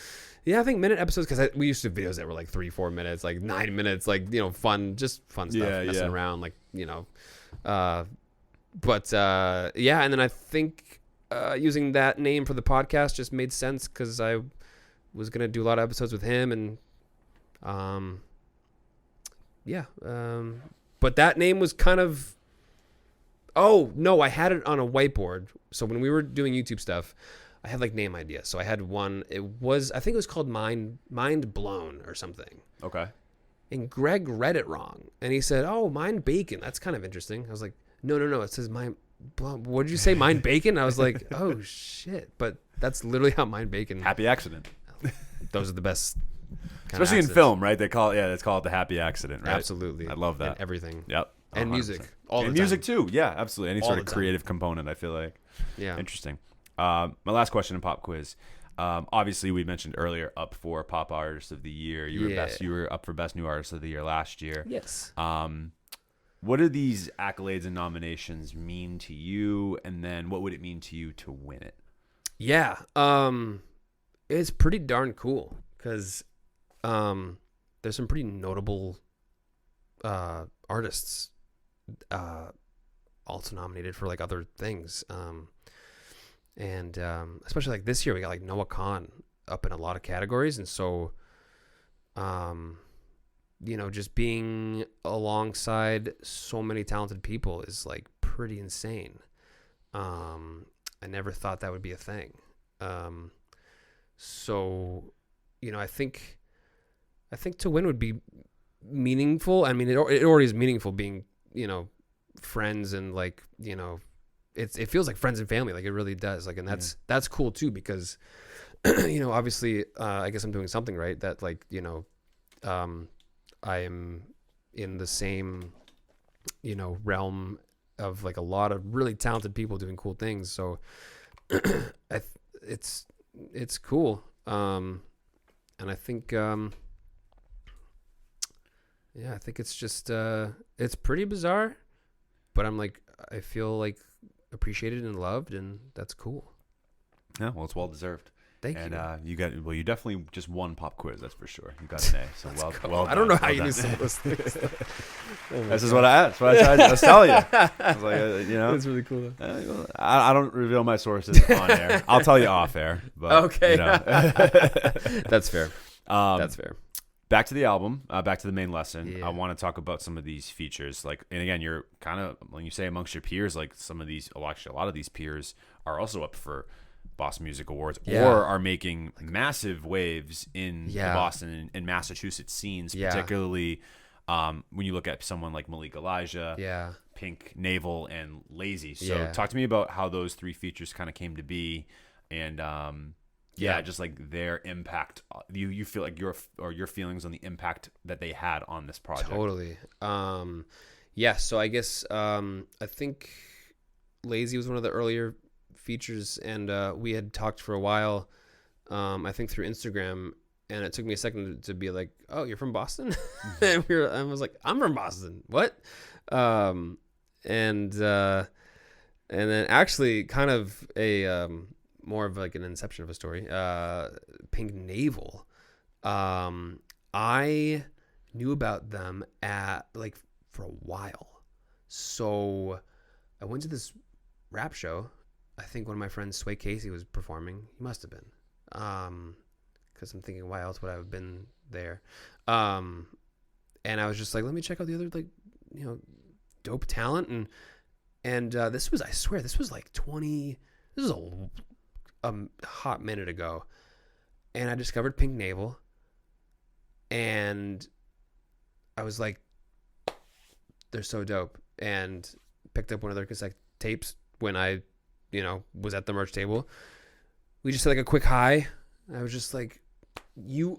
yeah, I think minute episodes because we used to do videos that were like 3-4 minutes, like 9 minutes, like fun stuff, messing around, like But yeah, and then I think using that name for the podcast just made sense because I was gonna do a lot of episodes with him, and But that name was kind of, oh no, I had it on a whiteboard. So when we were doing YouTube stuff, I had like name ideas. So I had one, I think it was called Mind Blown or something. Okay. And Greg read it wrong. And he said, oh, Mind Bacon. That's kind of interesting. I was like, no. It says Mind Blown. What did you say? Mind Bacon? I was like, oh shit. But that's literally how Mind Bacon. Happy accident. Those are the best. Especially in film, right? They call it the happy accident, right? Absolutely. I love that. And everything. Yep. And 100%. music. All the and time. music too. Yeah, absolutely. Any All sort of the time. creative component, I feel like. Yeah. Interesting. My last question in pop quiz. Obviously, we mentioned earlier up for Pop Artist of the Year. You were up for Best New Artist of the Year last year. Yes. What do these accolades and nominations mean to you? And then what would it mean to you to win it? Yeah. It's pretty darn cool because there's some pretty notable artists also nominated for like other things. And especially like this year, we got like Noah Khan up in a lot of categories. And so, just being alongside so many talented people is like pretty insane. I never thought that would be a thing. So, I think to win would be meaningful. I mean, it already is meaningful being, friends and like, it feels like friends and family. Like it really does. Like, and that's cool too, because, obviously, I guess I'm doing something right that like, I am in the same, realm of like a lot of really talented people doing cool things. So it's cool. And I think, I think it's just, it's pretty bizarre, but I feel like appreciated and loved, and that's cool. Yeah, well, it's well deserved. Thank you. And you definitely just won pop quiz, that's for sure. You got an A, so well I don't know done, how you well knew done. some of those things. This is what I asked. I was telling you. I was like, That's really cool. I don't reveal my sources on air. I'll tell you off air. But, Okay. That's fair. That's fair. Back to the album, back to the main lesson. Yeah. I want to talk about some of these features. Like, and again, you're kind of, when you say amongst your peers, like some of these, well, actually, a lot of these peers are also up for Boston Music Awards or are making massive waves in the Boston and Massachusetts scenes, particularly when you look at someone like Malik Elijah, Pink, Naval, and Lazy. So talk to me about how those three features kind of came to be, and just like their impact. You feel like your feelings on the impact that they had on this project. Totally. So I guess I think Lazy was one of the earlier features, and we had talked for a while, I think through Instagram, and it took me a second to be like, oh, you're from Boston? And I was like, I'm from Boston. What? And then actually kind of a more of like an inception of a story, Pink Naval. I knew about them for a while. So I went to this rap show. I think one of my friends, Sway Casey, was performing. He must have been. Because I'm thinking, why else would I have been there? And I was just like, let me check out the other, dope talent. And this was, I swear, this was like this was a hot minute ago. And I discovered Pink Naval. And I was like, they're so dope. And picked up one of their cassette tapes when I was at the merch table. We just had like a quick hi. I was just like, it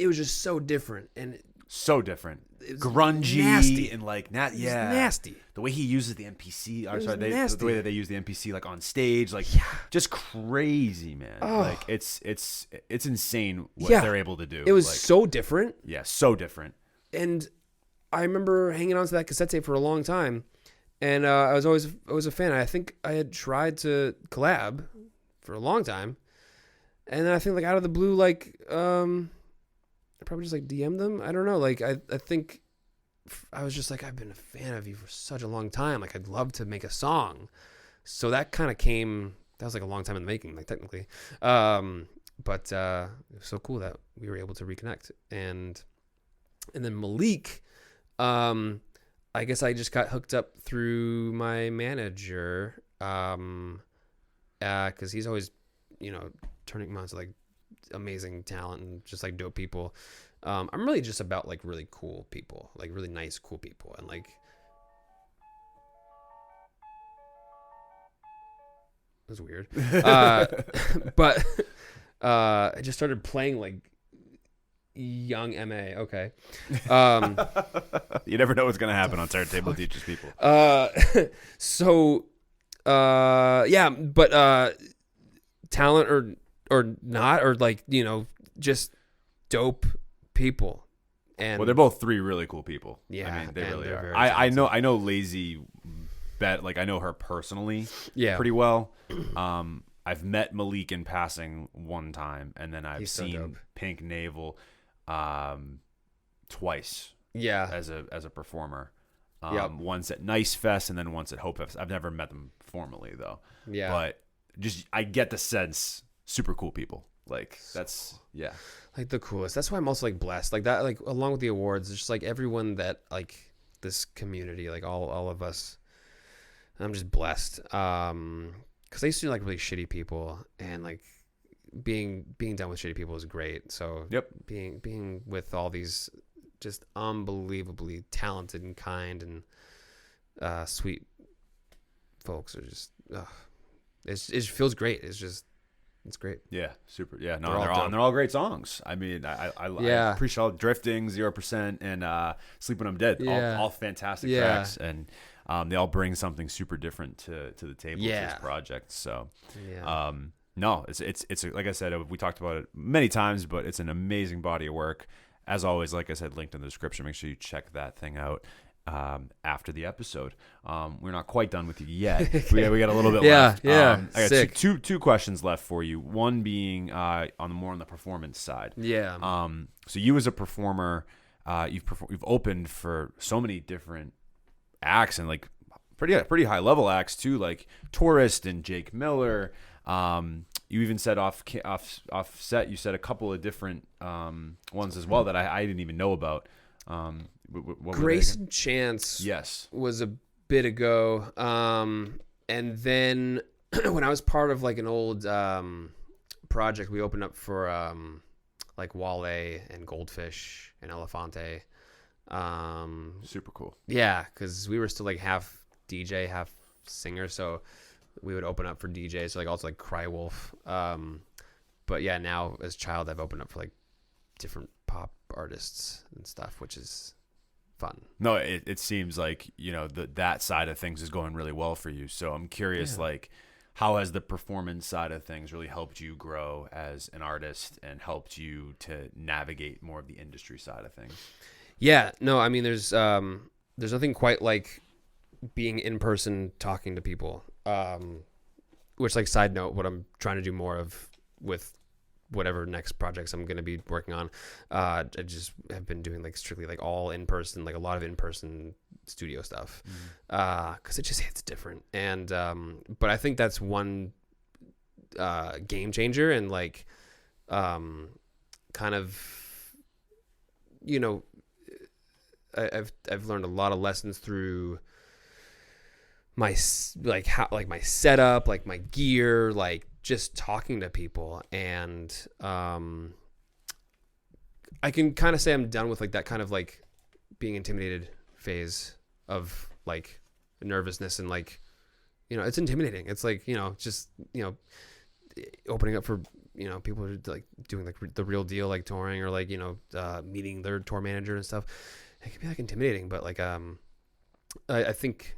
was just so different. And so different. It was grungy nasty. And like, It was nasty. The way he uses the MPC, nasty. the way that they use the MPC like on stage, like just crazy, man. Oh. Like it's insane what they're able to do. It was like, so different. Yeah, so different. And I remember hanging on to that cassette tape for a long time. And I was always a fan. I think I had tried to collab for a long time. And then I think like out of the blue, like I probably just like DM'd them. I don't know. Like I think I was just like, I've been a fan of you for such a long time. Like I'd love to make a song. So that kind of came, that was like a long time in the making, like technically. But it was so cool that we were able to reconnect. And then Malik, I guess I just got hooked up through my manager, because he's always, turning me on to like amazing talent and just like dope people. I'm really just about like really cool people, like really nice, cool people, and like. That's weird. But I just started playing like young MA. Okay. You never know what's gonna happen on Turntable teaches people. Yeah, but talent or not, or like, just dope people. And Well, they're both three really cool people. Yeah, I mean, they and really they're are. very I know Lazy Bet, like I know her personally pretty well. I've met Malik in passing one time, and then I've He's so seen dope. Pink Navel twice Yeah. as a performer. Yep. Once at Nice Fest and then once at Hope Fest. I've never met them formally though. Yeah. But just I get the sense super cool people. Like that's Like the coolest. That's why I'm also like blessed. Like that, like along with the awards, it's just like everyone that like this community, like all of us. I'm just blessed. Because I used to do like really shitty people, and like being done with shitty people is great. So being with all these just unbelievably talented and kind and sweet folks are just it feels great. It's great. Yeah, super. Yeah, no, They're they're all great songs. I mean, I appreciate all Drifting, 0%, and Sleep When I'm Dead. Yeah. All fantastic tracks, and they all bring something super different to the table to this project. So, no, it's like I said, we talked about it many times, but it's an amazing body of work. As always, like I said, linked in the description. Make sure you check that thing out. After the episode, we're not quite done with you yet. we got a little bit left. I got sick. two questions left for you. One being on the performance side. Yeah. So you as a performer, you've opened for so many different acts and like pretty high level acts too, like Tourist and Jake Miller. You even said off set, you said a couple of different ones as well that I didn't even know about. What Grace and Chance was a bit ago. And then when I was part of like an old project, we opened up for like Wale and Goldfish and Elefante. Super cool. Yeah, because we were still like half DJ, half singer, so we would open up for DJs, so like also like Cry Wolf. But yeah, now as CHYLD, I've opened up for like different pop artists and stuff, which is fun. No, it seems like that side of things is going really well for you. So I'm curious, like, how has the performance side of things really helped you grow as an artist and helped you to navigate more of the industry side of things? Yeah, no, I mean, there's nothing quite like being in person talking to people. Which, like, side note, what I'm trying to do more of with whatever next projects I'm going to be working on. I just have been doing like strictly like all in person, like a lot of in person studio stuff. Cause it just hits different. And, but I think that's one, game changer and like, kind of, I've learned a lot of lessons through my my setup, like my gear, like just talking to people. And I can kind of say I'm done with like that kind of like being intimidated phase of like nervousness and like, it's intimidating. It's like, just, opening up for, people who are like doing like the real deal, like touring or like, meeting their tour manager and stuff. It can be like intimidating, but like, I think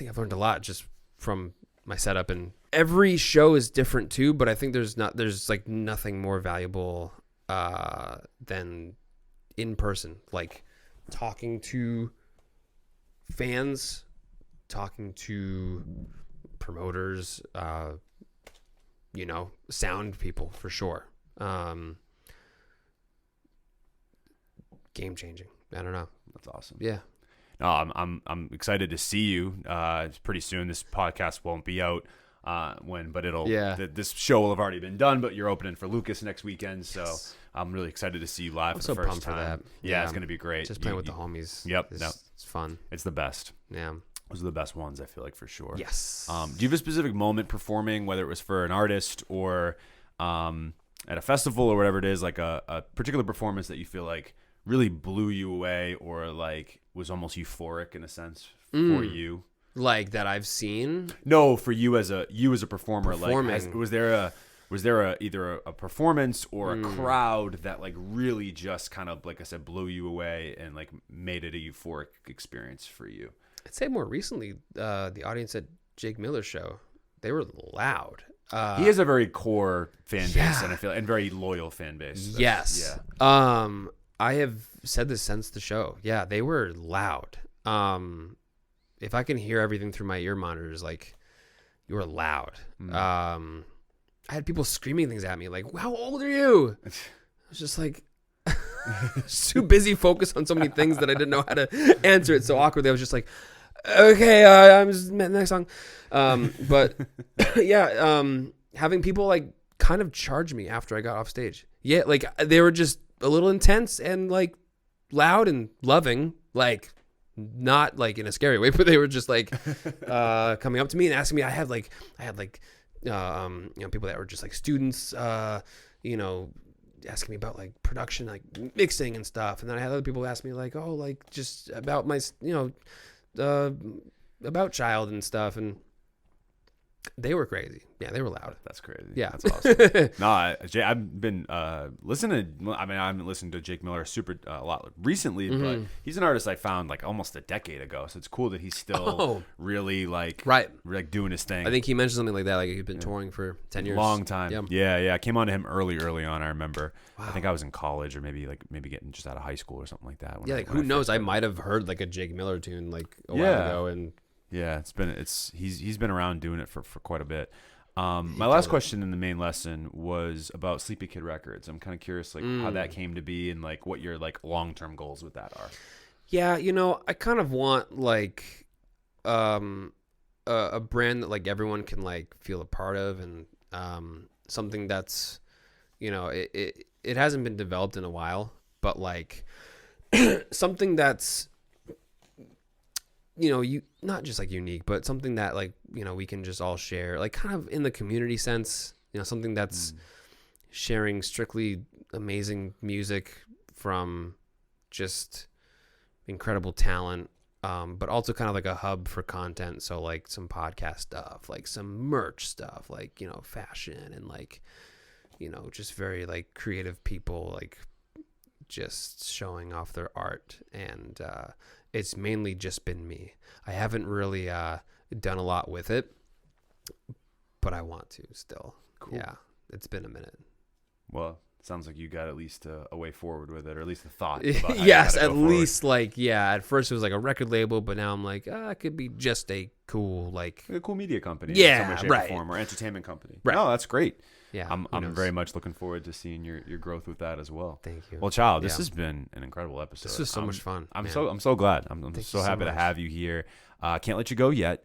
I've learned a lot just from my setup, and every show is different too, but I think there's like nothing more valuable than in person, like talking to fans, talking to promoters, sound people for sure. Game changing. I don't know. That's awesome. Yeah. No, I'm excited to see you. It's pretty soon. This podcast won't be out but it'll Yeah. this show will have already been done, but you're opening for Lucas next weekend, so I'm really excited to see you live I'm for so the first pumped time. for that. Yeah, it's gonna be great. Just playing with the homies. Yep, It's fun. it's the best. Yeah. Those are the best ones, I feel like, for sure. Yes. Do you have a specific moment performing, whether it was for an artist or at a festival or whatever it is, like a particular performance that you feel like really blew you away or like was almost euphoric in a sense for you? Like that I've seen? No, for you as a performer. Performing. Like, was there either a performance or a crowd that like really just kind of, like I said, blew you away and like made it a euphoric experience for you? I'd say more recently, the audience at Jake Miller's show, they were loud. He has a very core fan base, Yeah. and I feel and very loyal fan base. Yes. Yeah. I have said this since the show. Yeah, they were loud. If I can hear everything through my ear monitors, like, you were loud. I had people screaming things at me, like, "How old are you?" I was just like, too busy focused on so many things that I didn't know how to answer it so awkwardly. I was just like, okay, I'm just next song. But yeah, having people like kind of charge me after I got off stage. Yeah, like they were just a little intense and like loud and loving, like not like in a scary way, but they were just like coming up to me and asking me. I had people that were just like students, asking me about like production, like mixing and stuff. And then I had other people ask me like, oh, like just about my, about CHYLD and stuff. And they were crazy. Yeah, they were loud. That's crazy. Yeah. That's awesome. No, I've been listening to, I haven't listened to Jake Miller a lot recently, but he's an artist I found like almost a decade ago. So it's cool that he's still really like, like doing his thing. I think he mentioned something like that. Like he'd been touring for 10 years. Long time. Yeah. I came on to him early on. I remember. Wow. I think I was in college or maybe getting just out of high school or something like that. Who knows? I might have heard like a Jake Miller tune like a while ago. And yeah, he's been around doing it for quite a bit. My last question in the main lesson was about Sleepy Kid Records. I'm kind of curious, like how that came to be and like what your like long-term goals with that are. Yeah, I kind of want like a brand that like everyone can like feel a part of, and something that's it hasn't been developed in a while, but like something that's you not just like unique, but something that like we can just all share, like kind of in the community sense, something that's sharing strictly amazing music from just incredible talent, but also kind of like a hub for content. So like some podcast stuff, like some merch stuff, like fashion, and like just very like creative people like just showing off their art. And it's mainly just been me. I haven't really done a lot with it, but I want to still. Cool. Yeah, it's been a minute. Well, it sounds like you got at least a way forward with it, or at least a thought. About how Yes, you gotta at go least like, yeah, at first it was like a record label, but now I'm like, it could be just a cool media company. Yeah, in some way, shape, right. or form, or entertainment company. Right. No, that's great. Yeah, I'm very much looking forward to seeing your growth with that as well. Thank you. Well, CHYLD, this has been an incredible episode. This was so much fun. I'm so glad. I'm so happy to much. have you here. Can't let you go yet.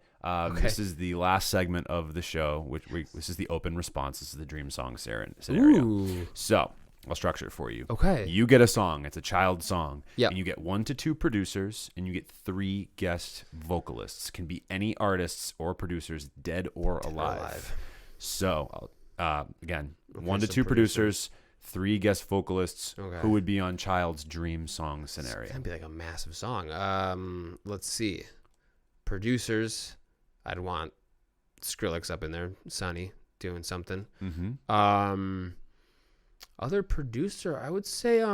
This is the last segment of the show, this is the open response. This is the dream song scenario. Ooh. So I'll structure it for you. Okay. You get a song. It's a CHYLD song. Yep. And you get 1 to 2 producers, and you get 3 guest vocalists. Can be any artists or producers, dead or alive. So again, 1 to 2 producers, 3 guest vocalists. Okay. Who would be on CHYLD's dream song scenario? It's gonna be like a massive song. Let's see. Producers, I'd want Skrillex up in there, Sonny doing something. Mm-hmm. Other producer, I would say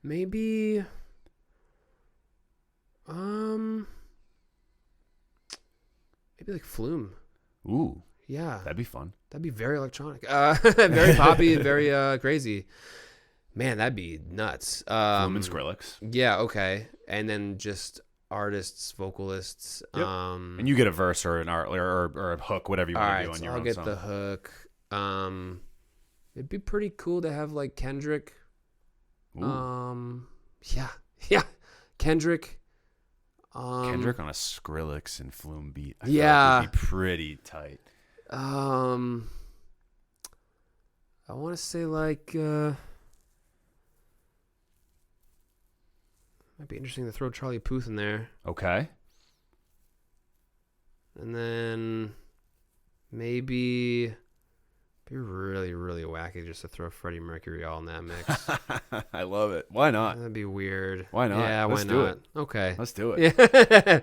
maybe like Flume. Ooh. Yeah. That'd be fun. That'd be very electronic. Very poppy, very crazy. Man, that'd be nuts. Flume and Skrillex. Yeah, okay. And then just artists, vocalists. Yep. And you get a verse or an art or a hook, whatever you want to do on your I'll own get song. the hook. It'd be pretty cool to have like Kendrick. Ooh. Yeah. Kendrick. Kendrick on a Skrillex and Flume beat. I Yeah. feel like would be pretty tight. I want to say like might be interesting to throw Charlie Puth in there, Okay. and then maybe be really really wacky just to throw Freddie Mercury all in that mix. I love it. Why not? That'd be weird. Why not? Yeah, Let's why do not? it. Okay. Let's do it. Yeah.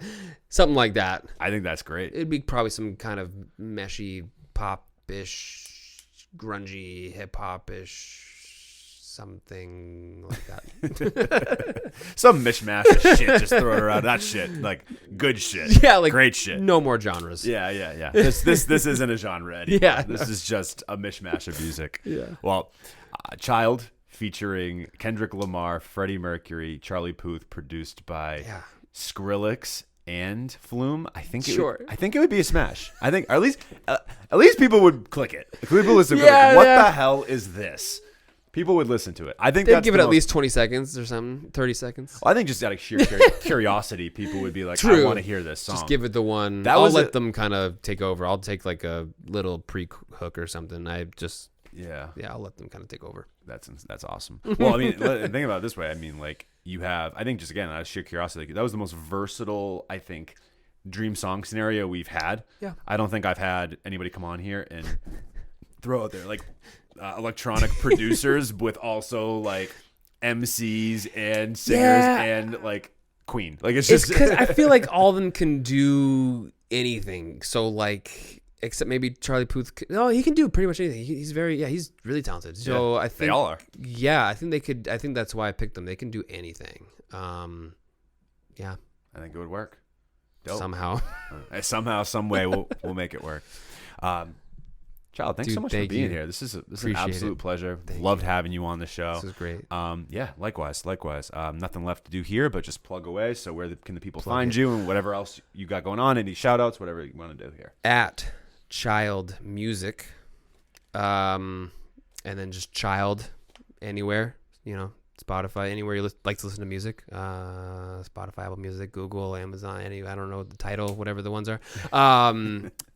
Something like that. I think that's great. It'd be probably some kind of meshy, pop-ish, grungy, hip-hop-ish, something like that. Some mishmash of shit. Just throw it around. That shit. Like, good shit. Yeah, like great shit. no more genres. Yeah. This isn't a genre anymore. Yeah. This is just a mishmash of music. Yeah. Well, Child featuring Kendrick Lamar, Freddie Mercury, Charlie Puth, produced by Yeah. Skrillex and Flume. I think Sure. I think it would be a smash. I think, or at least people would click it. People listen. Yeah, what yeah. the hell is this? People would listen to it. I think They'd that's give the it at most- least 20 seconds or something, 30 seconds. I think just out of sheer curiosity, people would be like, True. I want to hear this song. Just give it the one. That I'll was let a- them kind of take over. I'll take like a little pre-hook or something. Yeah. I'll let them kind of take over. That's awesome. Well, I mean, think about it this way. I mean, like, you have, I think just again, out of sheer curiosity, that was the most versatile, I think, dream song scenario we've had. Yeah. I don't think I've had anybody come on here and throw out there like electronic producers with also like MCs and singers Yeah. and like Queen. Like, it's It's just because I feel like all of them can do anything. So like, except maybe Charlie Puth. No, he can do pretty much anything. He's he's really talented. So Yeah, I think they all are. Yeah, I think they could. I think that's why I picked them. They can do anything. Yeah, I think it would work. Dope. somehow. Somehow, some way, we'll make it work. Child, thanks Dude, so much for thank being you. here. This is an Appreciate absolute it. pleasure. Thank Loved having you on the show. This is great. Yeah, likewise. Nothing left to do here, but just plug away. So where can the people Plug find it. you and whatever else you got going on? Any shout outs, whatever you want to do here. At CHYLD Music, and then just CHYLD anywhere. Spotify, anywhere you like to listen to music. Spotify, Apple Music, Google, Amazon. I don't know the title, whatever the ones are.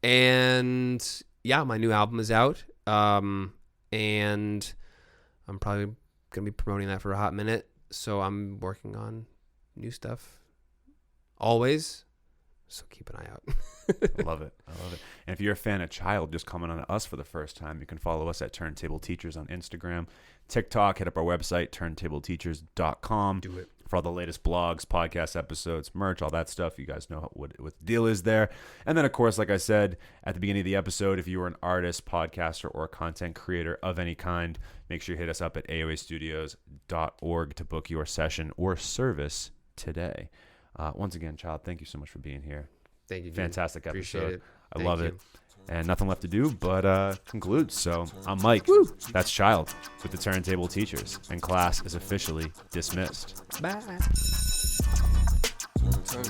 And yeah, my new album is out. And I'm probably gonna be promoting that for a hot minute. So I'm working on new stuff always. So keep an eye out. I love it. And if you're a fan of Child, just coming on us for the first time, you can follow us at Turntable Teachers on Instagram, TikTok. Hit up our website, turntableteachers.com. Do it. For all the latest blogs, podcast episodes, merch, all that stuff. You guys know what the deal is there. And then, of course, like I said at the beginning of the episode, if you are an artist, podcaster, or content creator of any kind, make sure you hit us up at aoastudios.org to book your session or service today. Once again, Child, thank you so much for being here. Thank you, dude. Fantastic Appreciate episode. it. I Thank love you. it. And nothing left to do but conclude. So I'm Mike. That's Child with the Turntable Teachers. And class is officially dismissed. Bye. Turn,